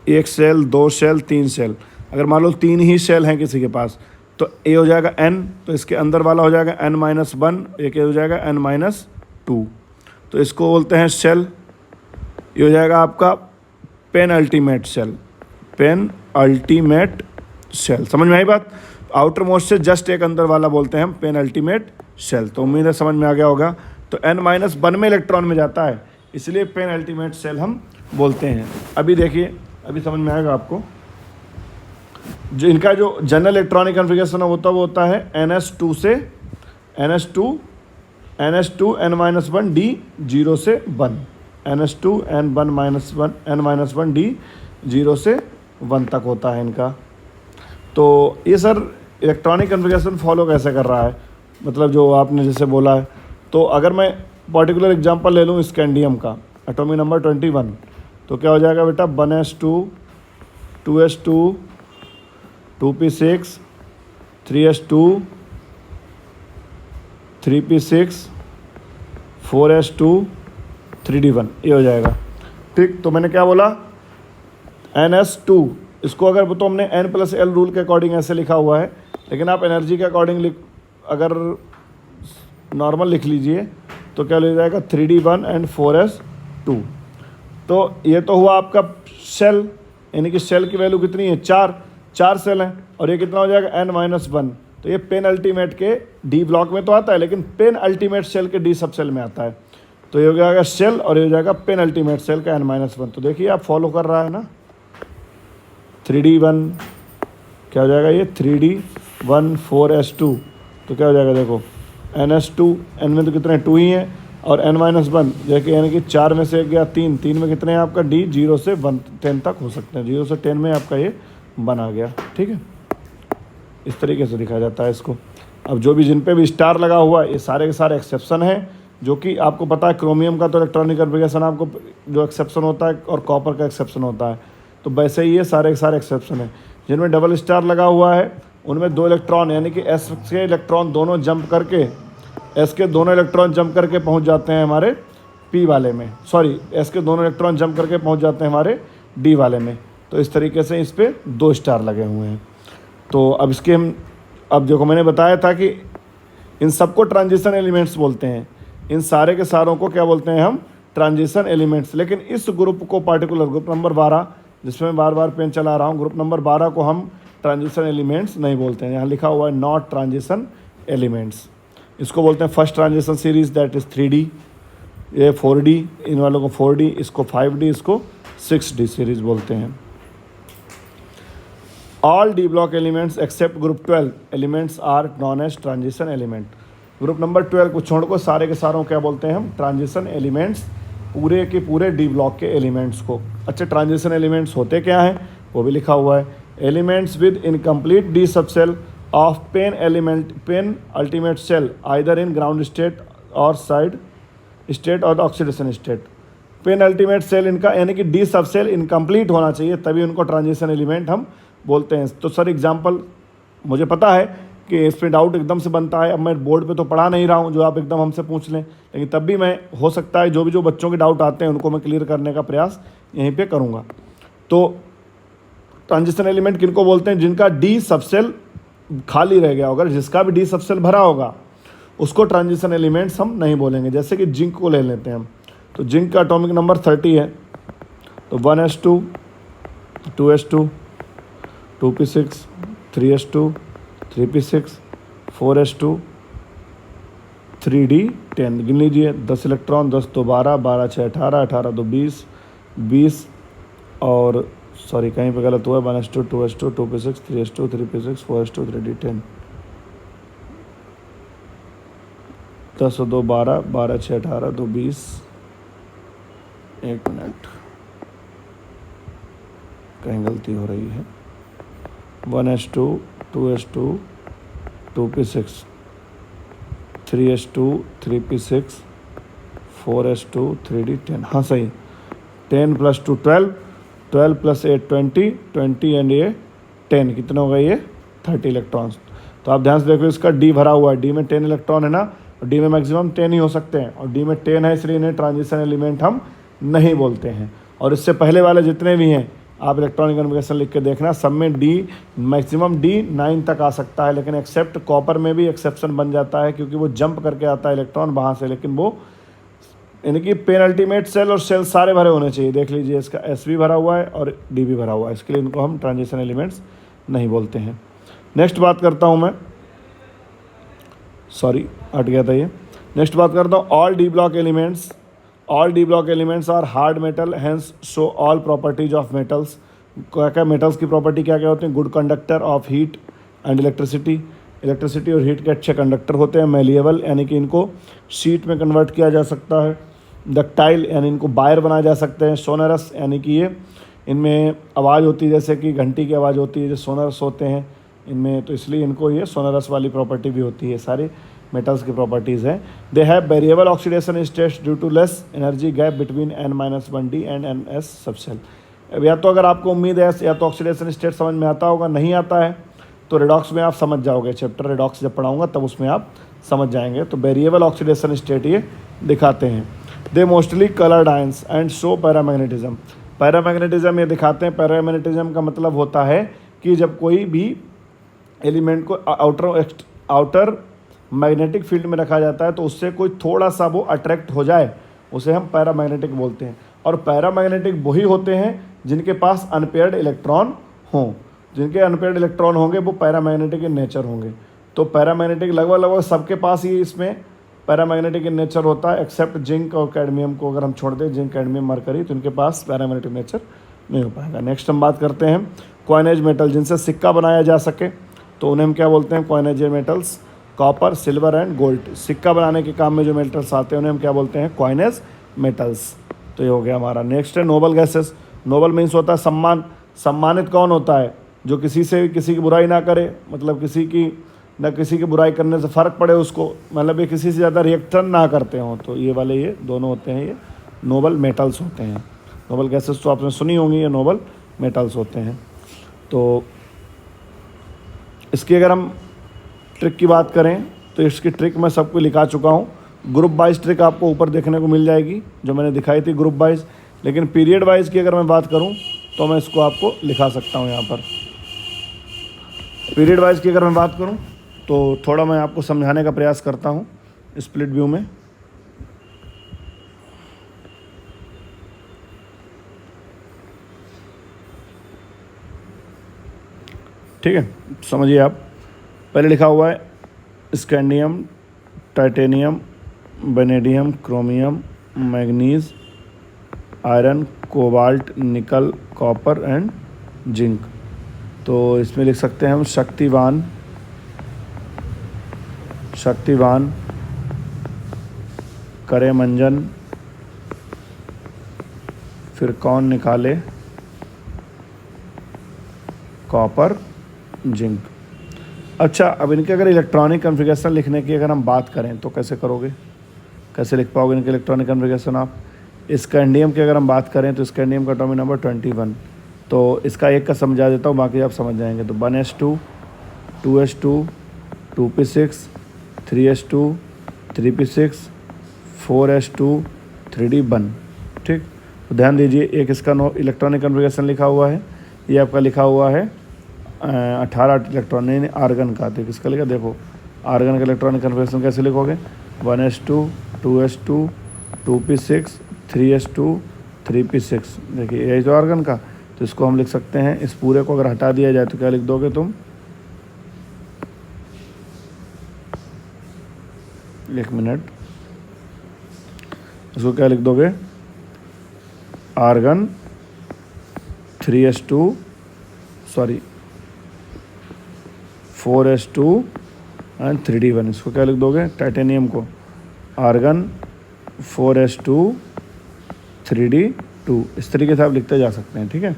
1 सेल, 2 सेल, 3 सेल, अगर मान लो 3 ही सेल हैं किसी के पास, तो ए हो जाएगा n, तो इसके अंदर वाला हो जाएगा n-1, एक हो जाएगा n-2, तो इसको बोलते हैं सेल। ये हो जाएगा आपका penultimate shell, penultimate shell, समझ में आई बात। आउटर मोस्ट से जस्ट एक अंदर वाला बोलते हैं हम पेन अल्टीमेट सेल, तो उम्मीद है समझ में आ गया होगा। तो n-1 में इलेक्ट्रॉन में जाता है, इसलिए पेन अल्टीमेट सेल हम बोलते हैं। अभी देखिए, अभी समझ में आएगा आपको, जो इनका जो जनरल इलेक्ट्रॉनिक कन्फिगरेशन होता है वो होता है NS2 से NS2 n-1 D 0 से 1, NS2 n-1 D 0 से 1 तक होता है इनका। तो ये सर इलेक्ट्रॉनिक कन्फिगरेशन फॉलो कैसे कर रहा है, मतलब जो आपने जैसे बोला है, तो अगर मैं पर्टिकुलर एग्जांपल ले लूँ स्कैंडियम का, एटॉमिक नंबर 21, तो क्या हो जाएगा बेटा, 1s2, 2s2, 2p6, 3s2, 3p6, 4s2, 3d1, ये हो जाएगा, ठीक। तो मैंने क्या बोला, NS2, इसको अगर तो हमने n+l रूल के अकॉर्डिंग ऐसे लिखा हुआ है, लेकिन आप एनर्जी के अकॉर्डिंग अगर नॉर्मल लिख लीजिए तो क्या ले जाएगा, 3d1 एंड 4s2। तो ये तो हुआ आपका सेल, यानी कि सेल की वैल्यू कितनी है, 4 सेल हैं, और ये कितना हो जाएगा, n-1। तो ये पेन अल्टीमेट के डी ब्लॉक में तो आता है, लेकिन पेन अल्टीमेट सेल के डी सब सेल में आता है, तो ये हो जाएगा सेल, और ये हो जाएगा पेन अल्टीमेट सेल का n-1। तो देखिए आप फॉलो कर रहा है ना, 3d1 क्या हो जाएगा, ये 3d1 4s2, तो क्या हो जाएगा, देखो NS2, n में तो कितने 2 ही हैं, और n-1 देखिए, यानी कि 4 में से एक गया 3 में कितने हैं आपका, D 0 से 10 तक हो सकते हैं, 0 से 10 में आपका ये बना गया, ठीक है। इस तरीके से दिखाया जाता है इसको। अब जो भी जिन पे भी स्टार लगा हुआ है, ये सारे के सारे एक्सेप्शन है, जो कि आपको पता है क्रोमियम का तो इलेक्ट्रॉनिक कन्फिगरेशन आपको जो एक्सेप्शन होता है, और कॉपर का एक्सेप्शन होता है, तो वैसे ही ये सारे के सारे एक्सेप्शन है। जिनमें डबल स्टार लगा हुआ है उनमें 2 इलेक्ट्रॉन यानी कि s के इलेक्ट्रॉन दोनों जंप करके एस के दोनों इलेक्ट्रॉन जंप करके पहुंच जाते हैं हमारे पी वाले में, सॉरी एस के दोनों इलेक्ट्रॉन जंप करके पहुंच जाते हैं हमारे डी वाले में। तो इस तरीके से इस पर 2 स्टार लगे हुए हैं। तो अब इसके हम, अब देखो मैंने बताया था कि इन सबको ट्रांजिशन एलिमेंट्स बोलते हैं, इन सारे के सारों को क्या बोलते हैं हम, ट्रांजिशन एलिमेंट्स। लेकिन इस ग्रुप को पार्टिकुलर ग्रुप नंबर 12 जिसमें मैं बार बार पेन चला रहा हूँ, ग्रुप नंबर 12 को हम ट्रांजिशन एलिमेंट्स नहीं बोलते हैं। यहाँ लिखा हुआ है नॉट ट्रांजिशन एलिमेंट्स। इसको बोलते हैं first transition series, that is 3D, ये 4D, इन वालों को 4D, इसको 5D, इसको 6D सीरीज बोलते हैं। All D block elements except group 12 elements are known as transition element. Group number 12 को छोड़ को सारे के सारों क्या बोलते हैं हम, ट्रांजिशन एलिमेंट्स, पूरे के पूरे डी ब्लॉक के एलिमेंट्स को। अच्छा, ट्रांजिशन एलिमेंट्स होते क्या हैं वो भी लिखा हुआ है। Elements with incomplete D subshell of penultimate shell either in ground state और साइड स्टेट और oxidation state. Penultimate shell इनका यानी कि डी सबसेल इनकम्प्लीट होना चाहिए, तभी उनको ट्रांजिशन एलिमेंट हम बोलते हैं। तो सर एग्जांपल, मुझे पता है कि इस पर डाउट एकदम से बनता है, अब मैं बोर्ड पे तो पढ़ा नहीं रहा हूँ जो आप एकदम हमसे पूछ लें, लेकिन तब भी मैं हो सकता है जो बच्चों के डाउट आते हैं उनको मैं क्लियर करने का प्रयास यहीं पे करूँगा। तो ट्रांजिशन एलिमेंट किनको बोलते हैं, जिनका डी सबसेल खाली रह गया होगा, जिसका भी डी सबसेल भरा होगा उसको ट्रांजिशन एलिमेंट्स हम नहीं बोलेंगे। जैसे कि जिंक को ले लेते हैं हम, तो जिंक का एटॉमिक नंबर 30 है, तो 1s2 2s2 2p6 3s2 3p6 4s2 3d10। गिन लीजिए, 10 इलेक्ट्रॉन, 10 तो 12, 12 6 18, 18 तो 20, 20 और सॉरी कहीं पे गलत हुआ, 1s2 2s2 2p6 3s2 3p6 4s2 3d10, 10 और 2 12, 12 6 18 तो 20, 1 मिनट कहीं गलती हो रही है, 1s2 2s2 2p6 3s2 3p6 4s2 3d10, हाँ सही, 10 + 2 12, 12 + 8 20, 20 एंड ये 10, कितना होगा ये 30 इलेक्ट्रॉन्स। तो आप ध्यान से देखो, इसका डी भरा हुआ है, डी में 10 इलेक्ट्रॉन है ना, और डी में मैक्सिमम 10 ही हो सकते हैं, और डी में 10 है इसलिए इन्हें ट्रांजिशन एलिमेंट हम नहीं बोलते हैं। और इससे पहले वाले जितने भी हैं आप इलेक्ट्रॉनिक कन्फिगरेशन लिख के देखना, सब में डी मैक्सिमम डी 9 तक आ सकता है, लेकिन एक्सेप्ट कॉपर में भी एक्सेप्शन बन जाता है क्योंकि वो जंप करके आता है इलेक्ट्रॉन वहाँ से, लेकिन वो यानी कि पेन अल्टीमेट सेल और सेल सारे भरे होने चाहिए। देख लीजिए, इसका एस भी भरा हुआ है और डी भी भरा हुआ है, इसके लिए इनको हम ट्रांजिशन एलिमेंट्स नहीं बोलते हैं। नेक्स्ट बात करता हूँ मैं, सॉरी हट गया था ये, नेक्स्ट बात करता हूँ all D block elements. All D block elements are hard metal, hence show all properties of metals. क्या क्या मेटल्स की प्रॉपर्टी क्या क्या होती हैं, good conductor of heat and electricity, electricity और हीट के अच्छे कंडक्टर होते हैं। मेलिएबल यानी कि इनको शीट में कन्वर्ट किया जा सकता है। डक्टाइल यानी इनको बायर बनाए जा सकते हैं। सोनरस यानी कि ये इनमें आवाज़ होती है, जैसे कि घंटी की आवाज़ होती है, जो सोनरस होते हैं इनमें, तो इसलिए इनको ये सोनरस वाली प्रॉपर्टी भी होती है। सारी मेटल्स की प्रॉपर्टीज़ हैं। They have variable oxidation states due to less energy gap between n-1d and ns subshell. अब या तो अगर आपको उम्मीद है या तो ऑक्सीडेशन स्टेट समझ में आता होगा, नहीं आता है तो रेडॉक्स में आप समझ जाओगे, चैप्टर रेडॉक्स जब पढ़ाऊंगा तब उसमें आप समझ जाएंगे। तो वेरिएबल ऑक्सीडेशन स्टेट ये दिखाते हैं। They mostly coloured ions and show paramagnetism. Paramagnetism ये दिखाते हैं। पैरामैग्नेटिज्म का मतलब होता है कि जब कोई भी एलिमेंट को आउटर मैग्नेटिक फील्ड में रखा जाता है तो उससे कोई थोड़ा सा वो अट्रैक्ट हो जाए, उसे हम पैरामैग्नेटिक बोलते हैं। और पैरामैग्नेटिक वही होते हैं जिनके पास अनपेयर्ड इलेक्ट्रॉन हों। जिनके अनपेयर्ड इलेक्ट्रॉन होंगे वो पैरामैग्नेटिक इन नेचर होंगे। तो पैरामैग्नेटिक लगभग सबके पास ही इसमें पैरामैग्नेटिक इन नेचर होता है, एक्सेप्ट जिंक और कैडमियम को अगर हम छोड़ दें, जिंक कैडमियम मरकरी, तो इनके पास पैरामैग्नेटिक नेचर नहीं हो पाएगा। नेक्स्ट हम बात करते हैं कॉइनेज मेटल, जिनसे सिक्का बनाया जा सके तो उन्हें हम क्या बोलते हैं, coinage metals. Copper, silver and gold, सिक्का बनाने के काम में जो मेटल्स आते हैं उन्हें हम क्या बोलते हैं, कॉइनेज मेटल्स। तो ये हो गया हमारा। नेक्स्ट है नोबल गैसेस। नोबल मीन्स होता है सम्मान। सम्मानित कौन होता है, जो किसी से किसी की बुराई ना करे, मतलब किसी की बुराई करने से फ़र्क पड़े उसको, मतलब ये किसी से ज़्यादा रिएक्शन ना करते हों, तो ये वाले ये दोनों होते हैं, ये नोबल मेटल्स होते हैं। नोबल गैसेस तो आपने सुनी होंगी, ये नोबल मेटल्स होते हैं। तो इसकी अगर हम ट्रिक की बात करें तो इसकी ट्रिक मैं सबको लिखा चुका हूँ। ग्रुप वाइज ट्रिक आपको ऊपर देखने को मिल जाएगी जो मैंने दिखाई थी ग्रुप वाइज, लेकिन पीरियड वाइज की अगर मैं बात करूँ तो मैं इसको आपको लिखा सकता हूँ यहाँ पर। पीरियड वाइज की अगर मैं बात करूँ तो थोड़ा मैं आपको समझाने का प्रयास करता हूँ स्प्लिट व्यू में। ठीक है, समझिए आप। पहले लिखा हुआ है scandium, titanium, vanadium, chromium, manganese, iron, cobalt, निकल, कॉपर एंड जिंक। तो इसमें लिख सकते हैं हम शक्तिवान, शक्तिवान, करे मंजन, फिर कौन निकाले, कॉपर, जिंक। अच्छा, अब इनके अगर इलेक्ट्रॉनिक कॉन्फ़िगरेशन लिखने की अगर हम बात करें तो कैसे करोगे, कैसे लिख पाओगे इनके इलेक्ट्रॉनिक कॉन्फ़िगरेशन आप। स्कैंडियम की अगर हम बात करें तो स्कैंडियम का एटॉमिक नंबर 21। तो इसका एक का समझा देता हूँ, बाकी आप समझ जाएंगे। तो 1s2, 2s2, 2p6, 3s2, 3p6, 4s2, 3d1। ठीक, तो ध्यान दीजिए, एक इसका इलेक्ट्रॉनिक कॉन्फ़िगरेशन लिखा हुआ है, ये आपका लिखा हुआ है 18 इलेक्ट्रॉन नहीं आर्गन का। तो किसका लिखा, देखो आर्गन का इलेक्ट्रॉनिक कॉन्फ़िगरेशन कैसे लिखोगे, 1s2, 2s2, 2p6, 3s2, 3p6। देखिए यही तो आर्गन का, तो इसको हम लिख सकते हैं, इस पूरे को अगर हटा दिया जाए तो क्या लिख दोगे तुम, एक मिनट, इसको क्या लिख दोगे, argon 3s2, sorry 4s2 and 3d1। इसको क्या लिख दोगे, टाइटेनियम को आर्गन 4s2 3d2। इस तरीके से आप लिखते जा सकते हैं। ठीक है,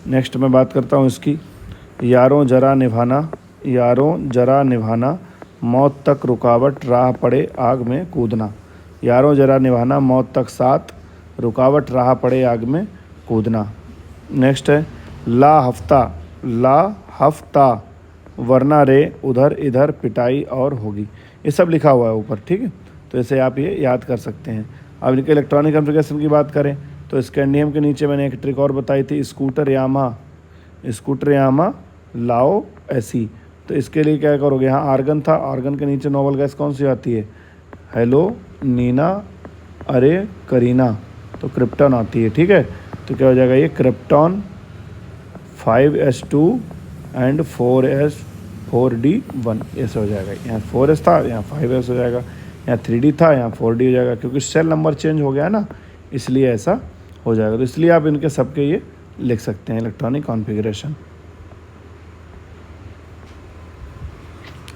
नेक्स्ट मैं बात करता हूँ इसकी, यारों जरा निभाना, यारों जरा निभाना, मौत तक रुकावट, राह पड़े आग में कूदना। यारों जरा निभाना, मौत तक साथ, रुकावट, राह पड़े आग में कूदना। नेक्स्ट है ला हफ्ता, ला हफ्ता, वरना रे उधर इधर पिटाई और होगी। ये सब लिखा हुआ है ऊपर। ठीक है, तो ऐसे आप ये याद कर सकते हैं। अब इनके इलेक्ट्रॉनिक कॉन्फ़िगरेशन की बात करें तो स्कैंडियम के नीचे मैंने एक ट्रिक और बताई थी, स्कूटर यामा, स्कूटर यामा लाओ ऐसी। तो इसके लिए क्या करोगे, यहाँ आर्गन था, आर्गन के नीचे नोबल गैस कौन सी आती है, हेलो, नीना, अरे, करीना, तो क्रिप्टॉन आती है। ठीक है, तो क्या हो जाएगा, ये क्रिप्टॉन 5s2 एंड 4d1 ऐसे हो जाएगा। यहाँ 4s था, यहाँ 5s हो जाएगा, यहाँ 3d था, यहाँ 4d हो जाएगा, क्योंकि सेल नंबर चेंज हो गया ना, इसलिए ऐसा हो जाएगा। तो इसलिए आप इनके सबके ये लिख सकते हैं इलेक्ट्रॉनिक कॉन्फ़िगरेशन।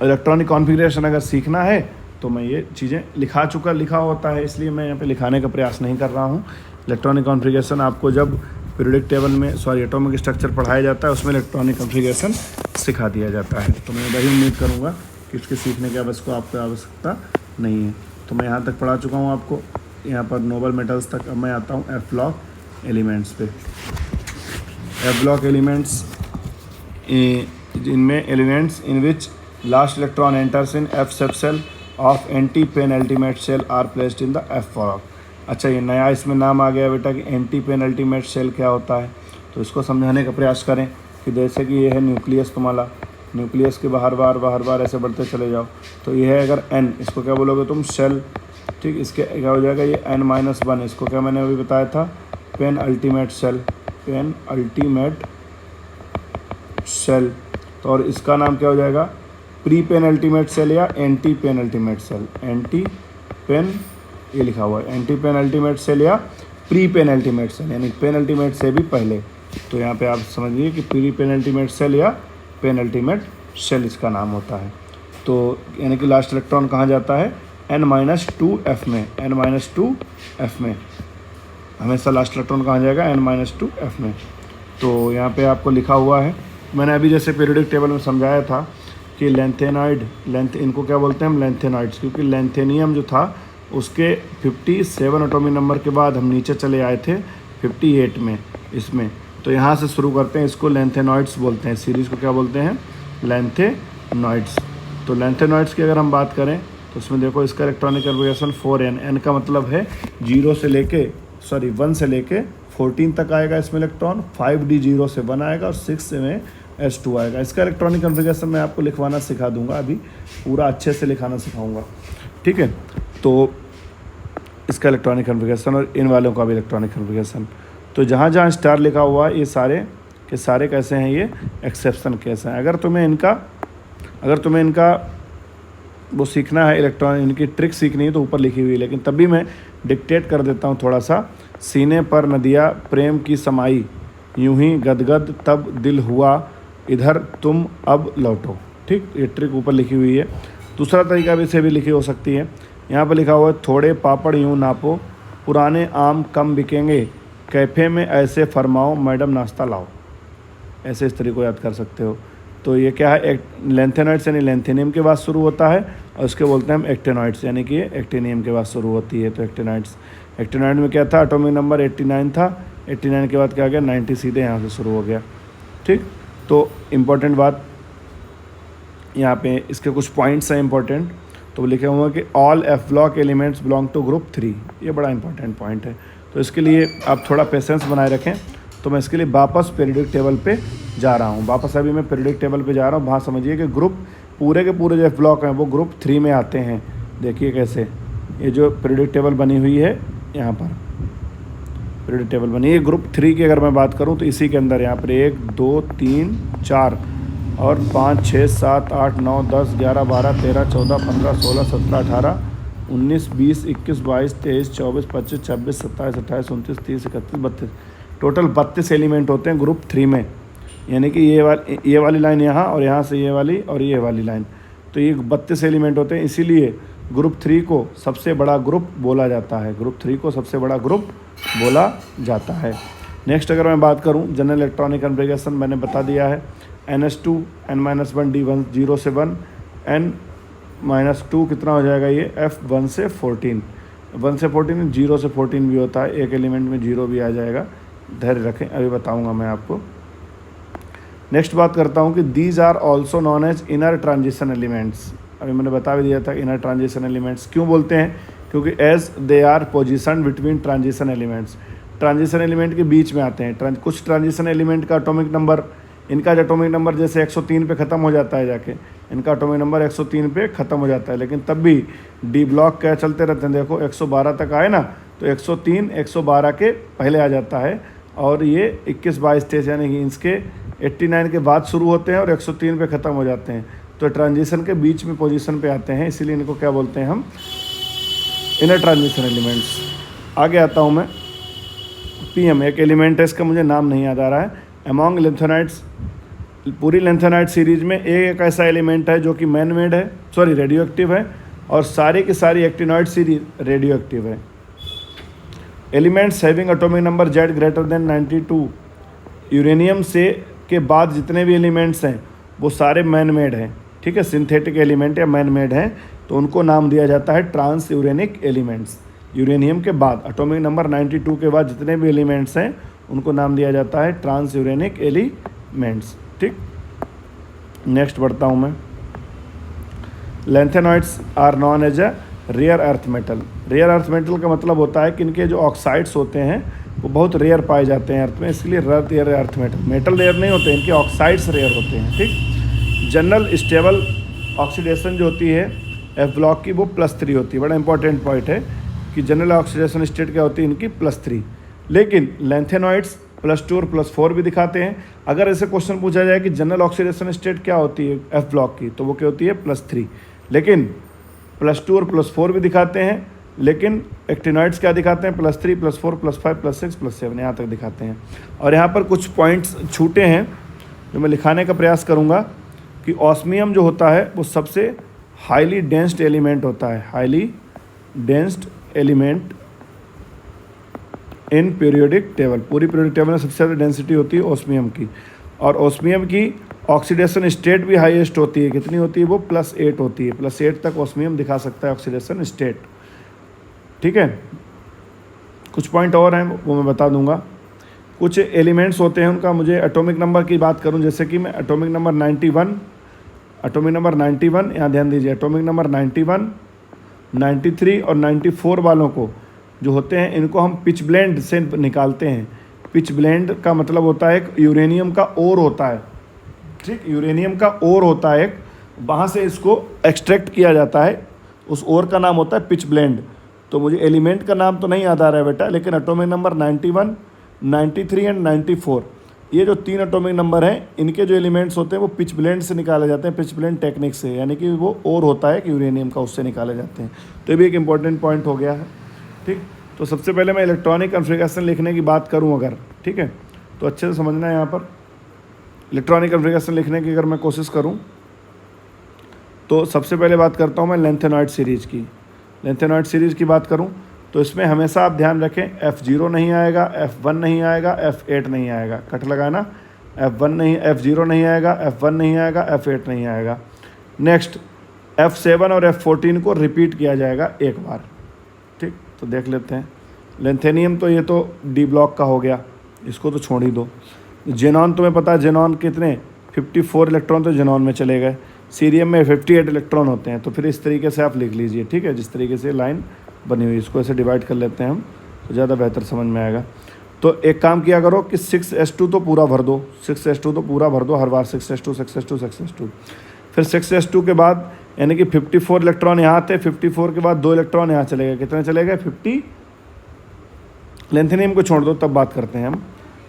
इलेक्ट्रॉनिक कॉन्फ़िगरेशन अगर सीखना है तो मैं ये चीज़ें लिखा होता है, इसलिए मैं यहाँ पे लिखाने का प्रयास नहीं कर रहा हूँ। इलेक्ट्रॉनिक कॉन्फ़िगरेशन आपको जब पीरियोडिक टेबल में एटॉमिक स्ट्रक्चर पढ़ाया जाता है उसमें इलेक्ट्रॉनिक कॉन्फ़िगरेशन सिखा दिया जाता है। तो मैं वही उम्मीद करूँगा कि इसके सीखने की आपको आवश्यकता नहीं है। तो मैं यहाँ तक पढ़ा चुका हूँ आपको, यहाँ पर नोबल मेटल्स तक। अब मैं आता हूँ एफ ब्लॉक एलिमेंट्स पे। एफ ब्लॉक एलिमेंट्स, इनमें elements in which last electron enters in f subshell of antepenultimate shell are placed in the f block. अच्छा, ये नया इसमें नाम आ गया बेटा कि एंटी पेनल्टीमेट सेल क्या होता है। तो इसको समझाने का प्रयास करें कि जैसे कि ये है न्यूक्लियस तुम्हारा, न्यूक्लियस के बाहर बार ऐसे बढ़ते चले जाओ। तो ये है अगर एन, इसको क्या बोलोगे तुम, सेल। ठीक, इसके क्या हो जाएगा, ये n-1, इसको क्या मैंने अभी बताया था, penultimate shell, penultimate shell. तो और इसका नाम क्या हो जाएगा, प्री पेन अल्टीमेट सेल या ante penultimate shell. Ante pen, ये लिखा हुआ है एंटी पेन अल्टीमेट सेल या प्री पेन अल्टीमेट सेल, यानी पेन अल्टीमेट से भी पहले। तो यहाँ पे आप समझिए कि प्री पेन अल्टीमेट सेल या पेन अल्टीमेट सेल इसका नाम होता है। तो यानी कि लास्ट इलेक्ट्रॉन कहाँ जाता है, n-2f में, n-2f में हमेशा लास्ट इलेक्ट्रॉन कहाँ जाएगा, n-2f में। तो यहाँ पे आपको लिखा हुआ है, मैंने अभी जैसे पीरियोडिक टेबल में समझाया था कि लेंथेनॉइड, इनको क्या बोलते हैं हम, लेंथेनॉइड्स, क्योंकि लेंथेनियम जो था उसके 57 एटॉमिक नंबर के बाद हम नीचे चले आए थे 58 में इसमें। तो यहाँ से शुरू करते हैं, इसको लेंथेनॉइड्स बोलते हैं, सीरीज़ को क्या बोलते हैं, लेंथेनॉइड्स। तो लैंथेनॉइड्स की अगर हम बात करें तो उसमें देखो इसका इलेक्ट्रॉनिक कन्फिगरेशन 4n, n का मतलब है 1 से लेके 14 तक आएगा इसमें इलेक्ट्रॉन, 5d 0 से 1 आएगा और 6 में s2 आएगा। इसका इलेक्ट्रॉनिक कन्फिगरेशन मैं आपको लिखवाना सिखा दूंगा, अभी पूरा अच्छे से लिखाना सिखाऊंगा, ठीक है। तो इसका इलेक्ट्रॉनिक कन्फिगरेशन और इन वालों का भी इलेक्ट्रॉनिक कन्फिगरेशन। तो जहाँ जहाँ स्टार लिखा हुआ है ये सारे के सारे कैसे हैं, ये एक्सेप्शन केस हैं। अगर तुम्हें इनका वो सीखना है, इलेक्ट्रॉनिक इनकी ट्रिक सीखनी है तो ऊपर लिखी हुई है, लेकिन तब भी मैं डिक्टेट कर देता हूँ थोड़ा सा। सीने पर नदिया प्रेम की समाई, यूं ही गदगद तब दिल हुआ, इधर तुम अब लौटो, ठीक। ये ट्रिक ऊपर लिखी हुई है। दूसरा तरीका भी से भी लिखी हो सकती है। यहाँ पर लिखा हुआ है थोड़े पापड़ यूँ नापो, पुराने आम कम बिकेंगे, कैफ़े में ऐसे फरमाओ मैडम नाश्ता लाओ। ऐसे इस तरीके को याद कर सकते हो। तो ये क्या है, लैंथेनॉइड्स यानी लैंथेनियम के बाद शुरू होता है और उसके बोलते हैं हम एक्टेनॉइड्स, यानी कि ये एक्टिनियम के बाद शुरू होती है। तो एक्टेनॉइड में क्या था, एटॉमिक नंबर 89 था, 89 के बाद क्या आ गया 90, सीधे यहाँ से शुरू हो गया, ठीक। तो इम्पॉर्टेंट बात यहाँ पे इसके कुछ पॉइंट्स हैं इंपॉर्टेंट। तो लिखे हुए हैं कि all F block elements belong to group 3, ये बड़ा इंपॉर्टेंट पॉइंट है। तो इसके लिए आप थोड़ा पेशेंस बनाए रखें। तो मैं इसके लिए वापस पीरियोडिक टेबल पे जा रहा हूँ, वापस अभी मैं पीरियोडिक टेबल पे जा रहा हूँ। वहाँ समझिए कि ग्रुप पूरे के पूरे जो एफ ब्लॉक हैं वो ग्रुप 3 में आते हैं। देखिए कैसे ये जो पीरियोडिक टेबल बनी हुई है, यहाँ पर पीरियोडिक टेबल बनी है ग्रुप 3 की। अगर मैं बात करूँ तो इसी के अंदर यहाँ पर 1 2 3 4 और 5 6 7 8 9 10 11 12 13 14 15 16 17 18 19 20 21 22 23 24 25 26 27 28 29 30 31 32, टोटल 32 एलिमेंट होते हैं ग्रुप 3 में। यानी कि ये वाली लाइन यहाँ और यहाँ से ये वाली और ये वाली लाइन, तो ये 32 एलिमेंट होते हैं। इसीलिए ग्रुप 3 को सबसे बड़ा ग्रुप बोला जाता है, ग्रुप 3 को सबसे बड़ा ग्रुप बोला जाता है। नेक्स्ट अगर मैं बात करूँ जनरल इलेक्ट्रॉनिक कन्फिगरेशन, मैंने बता दिया है NS2 N-1 D1 0 से 1 N-2 कितना हो जाएगा, ये F1 से 14, 1 से 14 0 से 14 भी होता है, एक एलिमेंट में 0 भी आ जाएगा, धैर्य रखें, अभी बताऊंगा मैं आपको। नेक्स्ट बात करता हूं कि these are also known as inner transition elements. अभी मैंने बता भी दिया था इनर ट्रांजिशन एलिमेंट्स क्यों बोलते हैं, क्योंकि as they are position between transition elements, transition element के बीच में आते हैं। कुछ ट्रांजिशन एलिमेंट का एटॉमिक नंबर, इनका एटॉमिक नंबर जैसे 103 पे ख़त्म हो जाता है, जाके इनका एटॉमिक नंबर 103 पे ख़त्म हो जाता है, लेकिन तब भी डी ब्लॉक क्या चलते रहते हैं। देखो 112 तक आए ना, तो 103 112 के पहले आ जाता है, और ये 21 22 23 यानी कि इसके 89 के बाद शुरू होते हैं और 103 पे ख़त्म हो जाते हैं। तो ट्रांजिशन के बीच में पोजीशन पे आते हैं, इसीलिए इनको क्या बोलते हैं हम, इनर ट्रांजिशन एलिमेंट्स। आगे आता हूँ मैं, PM एक एलिमेंट है, इसका मुझे नाम नहीं याद आ रहा है। अमॉन्ग लेंथेनाइड्स, पूरी लेंथेनाइड सीरीज में एक ऐसा एलिमेंट है जो कि मैन मेड है, सॉरी रेडियो एक्टिव है, और सारी की सारी एक्टिनॉइड सीरीज रेडियो एक्टिव है। Elements having atomic number Z greater than 92, uranium से के बाद जितने भी एलिमेंट्स हैं वो सारे मैन मेड हैं, ठीक है, सिंथेटिक एलिमेंट या मैन मेड हैं, तो उनको नाम दिया जाता है ट्रांस यूरेनिक एलिमेंट्स। यूरेनियम के बाद एटॉमिक नंबर 92 के बाद जितने भी एलिमेंट्स हैं उनको नाम दिया जाता है ट्रांस यूरेनिक एलिमेंट्स, ठीक। नेक्स्ट बढ़ता हूँ मैं, lanthanoids are known as a rare earth metal. Rare earth metal का मतलब होता है कि इनके जो ऑक्साइड्स होते हैं वो बहुत रेयर पाए जाते हैं अर्थ में, इसलिए रेयर अर्थ मेटल रेयर नहीं होते, इनके ऑक्साइड्स रेयर होते हैं, ठीक। जनरल स्टेबल ऑक्सीडेशन जो होती है F ब्लॉक की वो +3 होती है। बड़ा इंपॉर्टेंट पॉइंट है कि जनरल ऑक्सीडेशन स्टेट क्या होती है इनकी, +3, लेकिन लेंथेनॉइड्स +2 और +4 भी दिखाते हैं। अगर ऐसे क्वेश्चन पूछा जाए कि जनरल ऑक्सीडेशन स्टेट क्या होती है F ब्लॉक की, तो वो क्या होती है +3, लेकिन +2 और +4 भी दिखाते हैं, लेकिन एक्टिनॉइड्स क्या दिखाते हैं, +3 +4 +5 +6 +7 यहाँ तक दिखाते हैं। और यहाँ पर कुछ पॉइंट्स छूटे हैं जो मैं लिखाने का प्रयास करूँगा कि ऑस्मियम जो होता है वो सबसे हाईली डेंस्ड एलिमेंट होता है, highly densed element in periodic table. पूरी पीरियोडिक टेबल में सबसे ज़्यादा डेंसिटी होती है ऑस्मियम की, और ऑस्मियम की ऑक्सीडेशन स्टेट भी हाईएस्ट होती है। कितनी होती है वो, +8 होती है, +8 तक ऑस्मियम दिखा सकता है ऑक्सीडेशन स्टेट, ठीक है। कुछ पॉइंट और हैं वो मैं बता दूंगा। कुछ एलिमेंट्स होते हैं उनका मुझे एटॉमिक नंबर की बात करूं, जैसे कि मैं एटॉमिक नंबर 91 एटॉमिक नंबर 91, यहाँ ध्यान दीजिए, एटॉमिक नंबर 91, 93 और 94 वालों को जो होते हैं इनको हम पिच ब्लेंड से निकालते हैं। पिच ब्लेंड का मतलब होता है एक यूरेनियम का ओर होता है, ठीक, यूरेनियम का ओर होता है एक, वहाँ से इसको एक्सट्रैक्ट किया जाता है, उस ओर का नाम होता है पिच ब्लेंड। तो मुझे एलिमेंट का नाम तो नहीं याद आ रहा है बेटा, लेकिन एटॉमिक नंबर 91, 93 एंड 94, ये जो 3 एटॉमिक नंबर हैं इनके जो एलिमेंट्स होते हैं वो पिच ब्लेंड से निकाले जाते हैं, पिच ब्लेंड टेक्निक से, यानी कि वो ओर होता है कि यूरेनियम का, उससे निकाले जाते हैं। तो ये भी एक इंपॉर्टेंट पॉइंट हो गया है, ठीक। तो सबसे पहले मैं इलेक्ट्रॉनिक कॉन्फ़िगरेशन लिखने की बात करूँ अगर, ठीक है, तो अच्छे से समझना है यहाँ पर। इलेक्ट्रॉनिक कॉन्फ़िगरेशन लिखने की अगर मैं कोशिश करूँ तो सबसे पहले बात करता हूँ मैं लेंथेनॉइड सीरीज़ की। लेंथेनॉइड सीरीज़ की बात करूँ तो इसमें हमेशा आप ध्यान रखें F0 नहीं आएगा, F1 नहीं आएगा, F8 नहीं आएगा, कट लगाना, F1 नहीं, F0 नहीं आएगा, F1 नहीं आएगा, F8 नहीं आएगा। नेक्स्ट F7 और F14 को रिपीट किया जाएगा एक बार, ठीक। तो देख लेते हैं लेंथेनियम, तो ये तो डी ब्लॉक का हो गया, इसको तो छोड़ ही दो। जेनॉन तुम्हें पता है, जेनॉन कितने 54 इलेक्ट्रॉन तो जेनॉन में चले गए। सीरियम में 58 इलेक्ट्रॉन होते हैं। तो फिर इस तरीके से आप लिख लीजिए, ठीक है, जिस तरीके से लाइन बनी हुई, इसको ऐसे डिवाइड कर लेते हैं हम तो ज़्यादा बेहतर समझ में आएगा। तो एक काम किया करो कि 6s2 तो पूरा भर दो, 6s2 तो पूरा भर दो हर बार, 6s2 6s2 6s2। फिर 6s2 के बाद यानी कि 54 इलेक्ट्रॉन यहाँ आते, 54 के बाद 2 इलेक्ट्रॉन यहाँ चले गए, कितने चले गए 50। लेंथेनियम को छोड़ दो, तब बात करते हैं हम,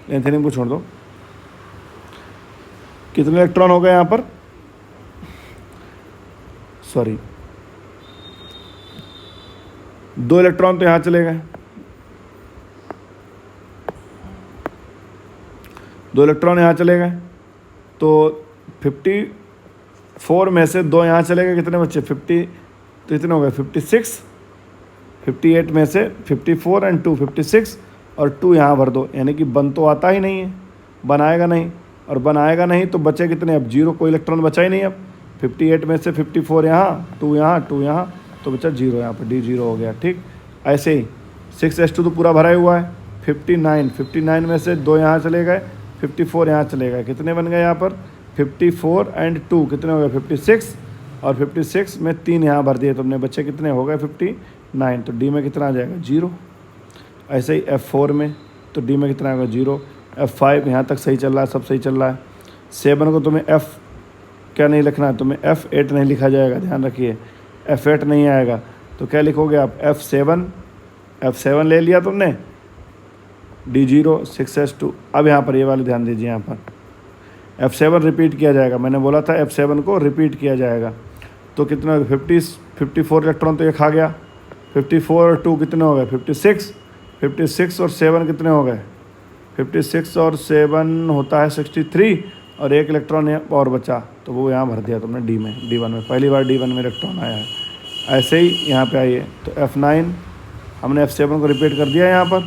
लेंथेनियम को छोड़ दो। कितने इलेक्ट्रॉन हो गए यहाँ पर, सॉरी 2 इलेक्ट्रॉन तो यहाँ चले गए, 2 इलेक्ट्रॉन यहाँ चले गए। तो 54 में से 2 यहाँ चले गए, कितने बच्चे 50, तो इतने हो गए 56। 58 में से 54 एंड 2 56 और 2 यहाँ भर दो, यानी कि बन तो आता ही नहीं है, बनाएगा नहीं, और बनाएगा नहीं तो बचे कितने अब 0, कोई इलेक्ट्रॉन बचा ही नहीं। अब 58 में से 54 यहाँ, 2 यहाँ, 2 यहाँ, तो बचा 0 यहाँ पर, D0 हो गया, ठीक। ऐसे ही 6s2 तो पूरा भरा ही हुआ है। 59 में से 2 यहाँ चले गए, 54 यहाँ चले गए, कितने बन गए यहाँ पर 54 एंड 2 कितने हो गए 56, और 56 में 3 यहाँ भर दिए तुमने, बच्चे कितने हो गए 59। तो D में कितना आ जाएगा 0। ऐसे ही F4 में तो D में कितना आएगा 0। F5 यहाँ तक सही चल रहा है, सब सही चल रहा है। 7 को तुम्हें F क्या नहीं लिखना है, तुम्हें F8 नहीं लिखा जाएगा, ध्यान रखिए, F8 नहीं आएगा तो क्या लिखोगे आप F7 ले लिया तुमने, D0 6s2। अब यहाँ पर ये वाले ध्यान दीजिए, यहाँ पर F7 रिपीट किया जाएगा, मैंने बोला था F7 को रिपीट किया जाएगा। तो कितना 54 इलेक्ट्रॉन तो ये खा गया, 54 और 2 कितने हो गए 56 और 7 कितने हो गए 56 और 7 होता है 63, और 1 इलेक्ट्रॉन और बचा तो वो यहाँ भर दिया तुमने D1 में, पहली बार D1 में इलेक्ट्रॉन आया है। ऐसे ही यहाँ पे आइए, तो F9 हमने F7 को रिपीट कर दिया यहाँ पर,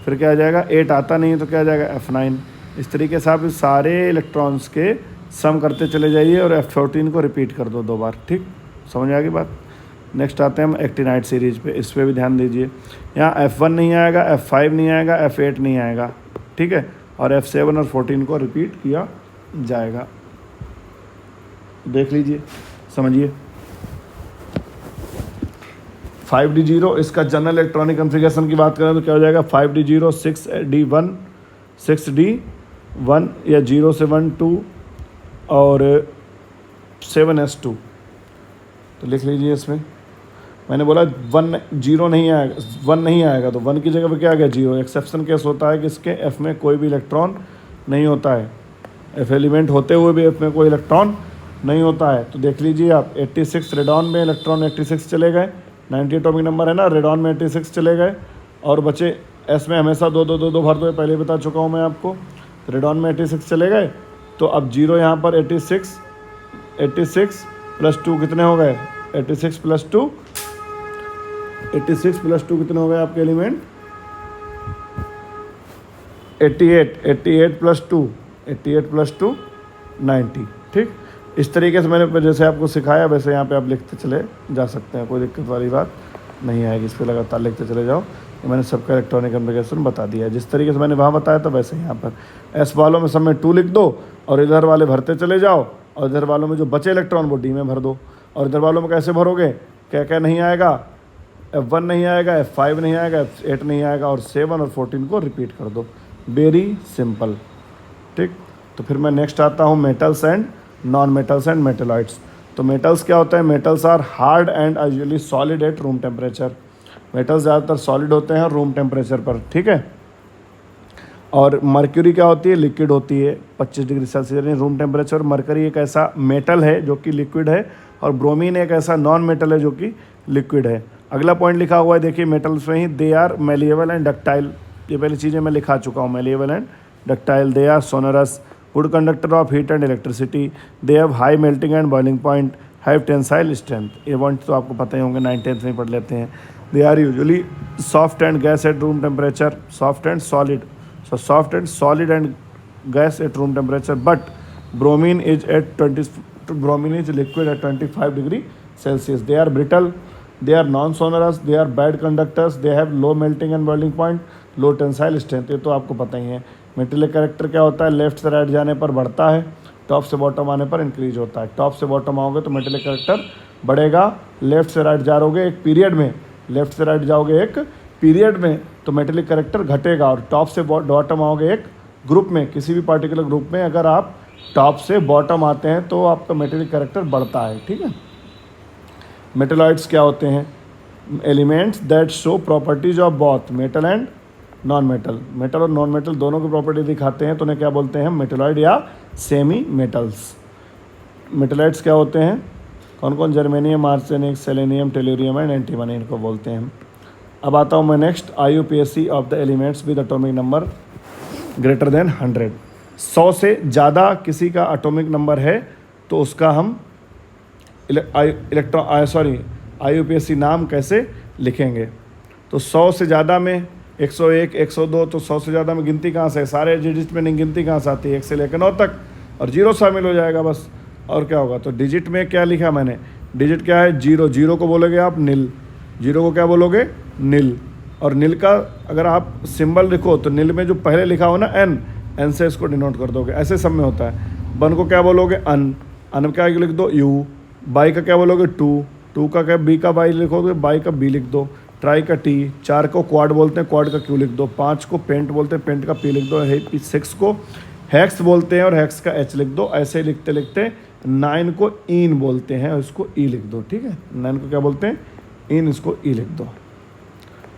फिर क्या आ जाएगा 8 आता नहीं है तो क्या आ जाएगा F9। इस तरीके से आप इस सारे इलेक्ट्रॉन्स के सम करते चले जाइए और F14 को रिपीट कर दो 2 बार, ठीक, समझ आ गई बात। नेक्स्ट आते हैं हम एक्टिनाइड सीरीज पे, इस पर भी ध्यान दीजिए। यहाँ F1 नहीं आएगा, F5 नहीं आएगा, F8 नहीं आएगा, ठीक है, और F7 और 14 को रिपीट किया जाएगा। देख लीजिए, समझिए। 5D0 इसका जनरल इलेक्ट्रॉनिक कॉन्फ़िगरेशन की बात करें तो क्या हो जाएगा 5D0 6D1 6D1 या 0 से 1 2 और 7s2। तो लिख लीजिए, इसमें मैंने बोला 1 नहीं आएगा तो 1 की जगह पे क्या आ गया 0। एक्सेप्शन केस होता है कि इसके F में कोई भी इलेक्ट्रॉन नहीं होता है, F एलिमेंट होते हुए भी F में कोई इलेक्ट्रॉन नहीं होता है। तो देख लीजिए आप 86 रेडॉन में इलेक्ट्रॉन 86 चले गए, 90 एटॉमिक नंबर है ना, रेडॉन में 86 चले गए, और बचे एस में हमेशा 2 2 2 2 भर दो, पहले बता चुका हूँ मैं आपको। रेडॉन में 86 चले गए, तो अब 0 यहाँ पर 86 प्लस 2 कितने हो गए 86 प्लस 2 कितने हो गए आपके एलिमेंट 88 प्लस 2 90, ठीक। इस तरीके से मैंने जैसे आपको सिखाया वैसे यहाँ पे आप लिखते चले जा सकते हैं, कोई दिक्कत वाली बात नहीं आएगी। इस पर लगातार लिखते चले जाओ, तो मैंने सबका इलेक्ट्रॉनिक कॉन्फ़िगरेशन बता दिया है, जिस तरीके से मैंने वहाँ बताया था वैसे यहाँ पर। एस वालों में सब में 2 लिख दो और इधर वाले भरते चले जाओ, और इधर वालों में जो बचे इलेक्ट्रॉन वो डी में भर दो। और इधर वालों में कैसे भरोगे, क्या क्या नहीं आएगा, F1 नहीं आएगा, F5 नहीं आएगा, F8 नहीं आएगा, और 7 और 14 को रिपीट कर दो। Very simple. ठीक, तो फिर मैं नेक्स्ट आता हूँ metals and non metals and metalloids. तो मेटल्स क्या होता है, metals are hard and usually solid at room temperature. Metals ज़्यादातर सॉलिड होते हैं रूम टेम्परेचर पर, ठीक है। और मर्क्यूरी क्या होती है, लिक्विड होती है 25 डिग्री सेल्सियस यानी रूम टेम्परेचर। मरकरी एक ऐसा मेटल है जो कि लिक्विड है, और ब्रोमीन एक ऐसा नॉन मेटल है जो कि लिक्विड है। अगला पॉइंट लिखा हुआ है देखिए मेटल्स में ही, they are malleable and ductile. ये पहली चीज़ें मैं लिखा चुका हूँ, malleable and ductile. They are sonorous, good conductor of heat and electricity, they have high melting and boiling point, have tensile strength. ये पॉइंट तो आपको पता ही होंगे, 9th में पढ़ लेते हैं। They are usually soft and gas at room temperature, soft and solid. So soft and solid and gas at room temperature, but bromine is liquid at 25 degree Celsius. They are brittle, they are non-sonorous, they are bad conductors, they have low melting and boiling point, low tensile strength। ये तो आपको पता ही है। Metallic character क्या होता है, left से right जाने पर बढ़ता है, टॉप से बॉटम आने पर इंक्रीज होता है। टॉप से बॉटम आओगे तो मेटेलिक कैरेक्टर बढ़ेगा, लेफ्ट से राइट जाओगे एक पीरियड में, लेफ्ट से राइट जाओगे एक पीरियड में तो मेटेलिक कैरेक्टर घटेगा। और टॉप से बॉटम आओगे एक ग्रुप में, किसी भी पार्टिकुलर ग्रुप में अगर आप टॉप से बॉटम आते हैं तो आपका मेटेलिक कैरेक्टर बढ़ता है, ठीक है। मेटेलॉइड्स क्या होते हैं, elements that show properties of both metal and non metal. Metal और नॉन मेटल दोनों की प्रॉपर्टी दिखाते हैं तो उन्हें क्या बोलते हैं, मेटेलॉइड या सेमी मेटल्स। मेटेलॉइड्स क्या होते हैं, कौन कौन, germanium, arsenic, selenium, tellurium and antimony, इनको बोलते हैं। अब आता हूँ मैं next, IUPAC of the elements with atomic number greater than 100। 100 से ज़्यादा किसी का एटॉमिक नंबर है तो उसका हम IUPAC नाम कैसे लिखेंगे। तो 100 से ज़्यादा में 101, 102, तो 100 से ज़्यादा में गिनती कहाँ से, सारे डिजिट में नहीं गिनती कहाँ से आती है, 1 से लेकर 9 तक, और 0 शामिल हो जाएगा बस। और क्या होगा, तो डिजिट में क्या लिखा मैंने, डिजिट क्या है, 0। 0 को बोलोगे आप नील, 0 को क्या बोलोगे, नील। और नील का अगर आप सिंबल लिखो तो नील में जो पहले लिखा हो ना एन से इसको डिनोट कर दोगे, ऐसे सब में होता है। वन को क्या बोलोगे, अन का लिख दो यू, बाई का क्या बोलोगे, टू का क्या, बी का बाई लिखोगे, बाई का बी लिख दो, ट्राई का टी, 4 को क्वाड बोलते हैं, क्वाड का क्यू लिख दो, 5 को पेंट बोलते हैं, पेंट का पी लिख दो, 6 को हैक्स बोलते हैं और हैक्स का एच लिख दो। ऐसे लिखते लिखते 9 को इन बोलते हैं और इसको ई लिख दो, ठीक है। 9 को क्या बोलते हैं, इन, इसको ई लिख दो।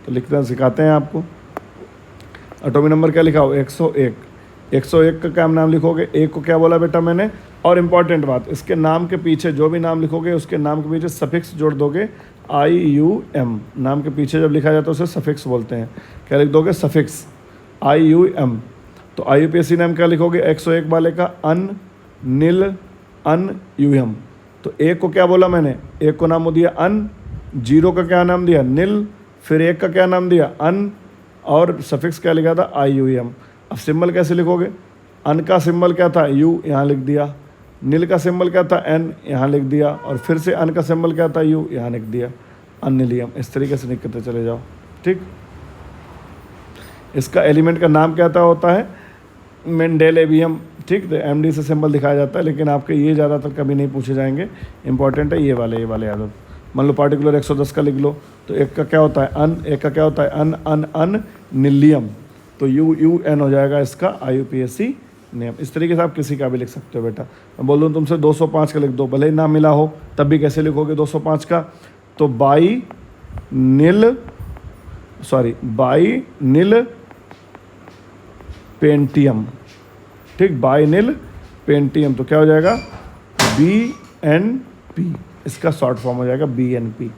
तो लिखना सिखाते हैं आपको। एटॉमिक नंबर क्या लिखा हो, 101। 101 का क्या नाम लिखोगे, एक को क्या बोला बेटा मैंने। और इम्पॉर्टेंट बात, इसके नाम के पीछे जो भी नाम लिखोगे उसके नाम के पीछे सफिक्स जोड़ दोगे, IUM। नाम के पीछे जब लिखा जाता है उसे सफिक्स बोलते हैं। क्या लिख दोगे, सफिक्स IUM। तो IUPAC नाम क्या लिखोगे, 101 वाले का अन, नील, अन, UM। तो एक को क्या बोला मैंने, एक को नाम दिया अन, 0 का क्या नाम दिया, नील, फिर 1 का क्या नाम दिया, अन, और सफिक्स क्या लिखा था, IUM। अब सिंबल कैसे लिखोगे, अन का सिंबल क्या था, U, यहाँ लिख दिया। नील का सिंबल क्या था, N, यहाँ लिख दिया। और फिर से अन का सिंबल क्या था, U, यहाँ लिख दिया, अनिलियम। इस तरीके से लिखते चले जाओ, ठीक। इसका एलिमेंट का नाम क्या होता है, मेंडेलेवियम, ठीक। MD से सिंबल दिखाया जाता है, लेकिन आपके ये ज़्यादातर कभी नहीं पूछे जाएंगे, इंपॉर्टेंट है ये वाले याद हो। मान लो पार्टिकुलर 110 का लिख लो, तो एक का क्या होता है अन, एक का क्या होता है अन नीलियम, तो UN हो जाएगा इसका IUPAC नेम। इस तरीके से आप किसी का भी लिख सकते हो बेटा। मैं बोल दूँ तुमसे 205 का लिख दो, भले ही नाम मिला हो तब भी कैसे लिखोगे 205 का, तो बाई नील पेंटियम, ठीक, बाई नील पेंटियम। तो क्या हो जाएगा, BNP, इसका शॉर्ट फॉर्म हो जाएगा BNP,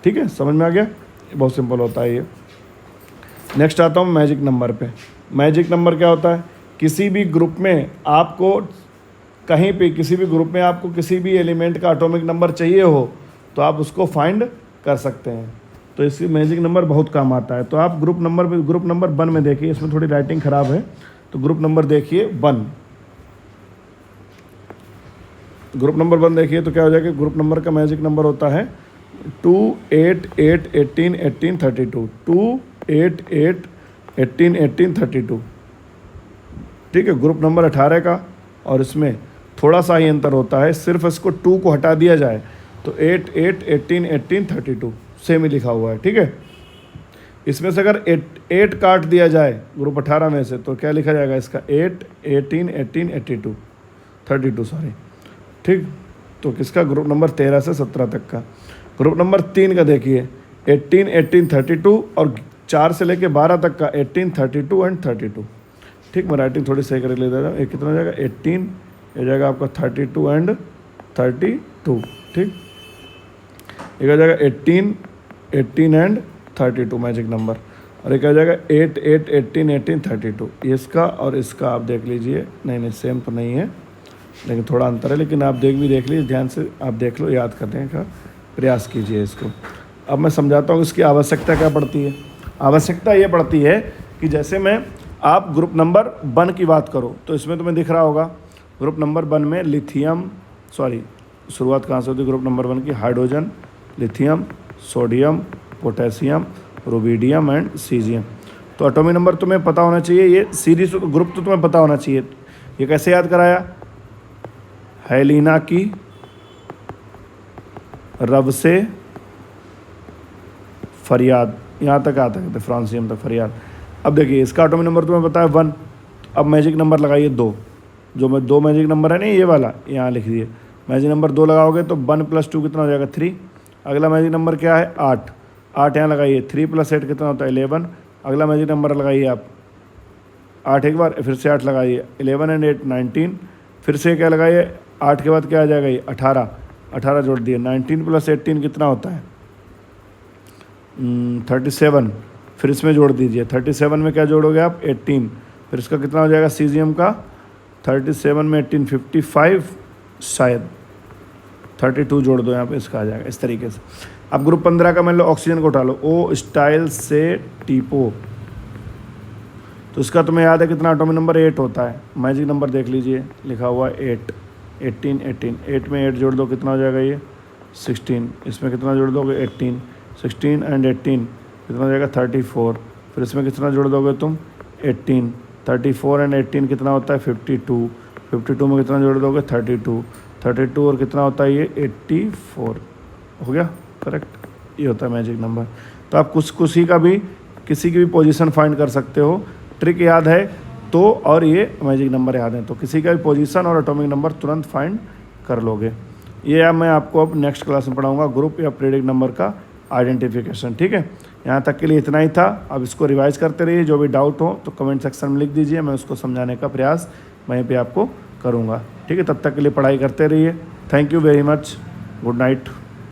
ठीक है। समझ में आ गया, बहुत सिंपल होता है ये। नेक्स्ट आता हूँ मैजिक नंबर पे। मैजिक नंबर क्या होता है, किसी भी ग्रुप में आपको कहीं पे, किसी भी ग्रुप में आपको किसी भी एलिमेंट का एटॉमिक नंबर चाहिए हो तो आप उसको फाइंड कर सकते हैं। तो इसकी मैजिक नंबर बहुत काम आता है। तो आप ग्रुप नंबर 1 में देखिए, इसमें थोड़ी राइटिंग ख़राब है, तो ग्रुप नंबर देखिए 1। ग्रुप नंबर 1 देखिए तो क्या हो जाएगा, ग्रुप नंबर का मैजिक नंबर होता है 2, 8, 8, 18, 18, 32, 2, 8, 8, 18, 18, 32, ठीक है। ग्रुप नंबर 18 का, और इसमें थोड़ा सा ही अंतर होता है, सिर्फ इसको 2 को हटा दिया जाए तो 8 8 18 18 32 सेम ही लिखा हुआ है, ठीक है। इसमें से अगर 8 काट दिया जाए ग्रुप 18 में से तो क्या लिखा जाएगा इसका 8 18 18 82 32 सॉरी, ठीक। तो किसका ग्रुप नंबर 13 से 17 तक का। ग्रुप नंबर 3 का देखिए 18 18 32 और 4 से लेके 12 तक का 18 32 एंड 32, ठीक। मैं राइटिंग थोड़ी सही कर ले दे रहा हूँ। कितना हो जाएगा 18, ये जाएगा आपका 32 एंड 32, ठीक। एक आ जाएगा 18 18 एंड 32 मैजिक नंबर, और एक आ जाएगा 8 8 18 18 32। इसका और इसका आप देख लीजिए, नहीं सेम तो नहीं है, लेकिन थोड़ा अंतर है, लेकिन आप देख लीजिए, ध्यान से आप देख लो, याद करने का प्रयास कीजिए इसको। अब मैं समझाता हूँ इसकी आवश्यकता क्या पड़ती है। आवश्यकता ये पड़ती है कि जैसे मैं आप ग्रुप नंबर 1 की बात करो तो इसमें तुम्हें दिख रहा होगा ग्रुप नंबर 1 में लिथियम, सॉरी शुरुआत कहाँ से होती है ग्रुप नंबर 1 की, hydrogen, lithium, sodium, potassium, rubidium and caesium. तो एटॉमिक नंबर तुम्हें पता होना चाहिए, ये सीरीज ग्रुप तो तुम्हें पता होना चाहिए। ये कैसे याद कराया, हेलिना की रब से फरियाद, यहाँ तक आता है फ्रांसियम तक फरियाद। अब देखिए इसका एटॉमिक नंबर तुम्हें पता है 1, अब मैजिक नंबर लगाइए 2, जो मैं 2 मैजिक नंबर है नहीं ये वाला, यहाँ लिख दिए। मैजिक नंबर 2 लगाओगे तो 1 + 2 कितना हो जाएगा 3। अगला मैजिक नंबर क्या है 8, 8 यहाँ लगाइए, 3 + 8 कितना होता है 11। अगला मैजिक नंबर लगाइए आप 8 एक बार, फिर से 8 लगाइए, 11 एंड 8 19, फिर से क्या लगाइए 8 के बाद क्या आ जाएगा ये 18, 18 जोड़ दिए, 19 + 18 कितना होता है 37, फिर इसमें जोड़ दीजिए, 37 में क्या जोड़ोगे आप 18, फिर इसका कितना हो जाएगा सीजियम का 37 में 18 55, शायद 32 जोड़ दो यहाँ पे, इसका आ जाएगा इस तरीके से। अब ग्रुप 15 का मान लो ऑक्सीजन को उठा लो, ओ स्टाइल से टीपो, तो इसका तुम्हें याद है कितना एटॉमिक नंबर 8 होता है। मैजिक नंबर देख लीजिए लिखा हुआ है 8 18 18, 8 में 8 जोड़ दो कितना हो जाएगा ये 16, इसमें कितना जोड़ दोगे 18, 16 एंड 18 कितना हो जाएगा 34, फिर इसमें कितना जोड़ दोगे तुम 18, 34 एंड 18 कितना होता है 52, 52 में कितना जोड़ दोगे 32, 32 और कितना होता है ये 84, हो गया करेक्ट। ये होता है मैजिक नंबर। तो आप किसी का भी किसी की भी पोजीशन फाइंड कर सकते हो, ट्रिक याद है तो, और ये मैजिक नंबर याद है तो किसी का भी पोजीशन और एटॉमिक नंबर तुरंत फाइंड कर लोगे। ये मैं आपको अब नेक्स्ट क्लास में पढ़ाऊँगा ग्रुप या पीरियडिक नंबर का आइडेंटिफिकेशन, ठीक है। यहाँ तक के लिए इतना ही था। अब इसको रिवाइज करते रहिए, जो भी डाउट हो तो कमेंट सेक्शन में लिख दीजिए, मैं उसको समझाने का प्रयास वहीं पे आपको करूँगा, ठीक है। तब तक के लिए पढ़ाई करते रहिए। Thank you very much, good night.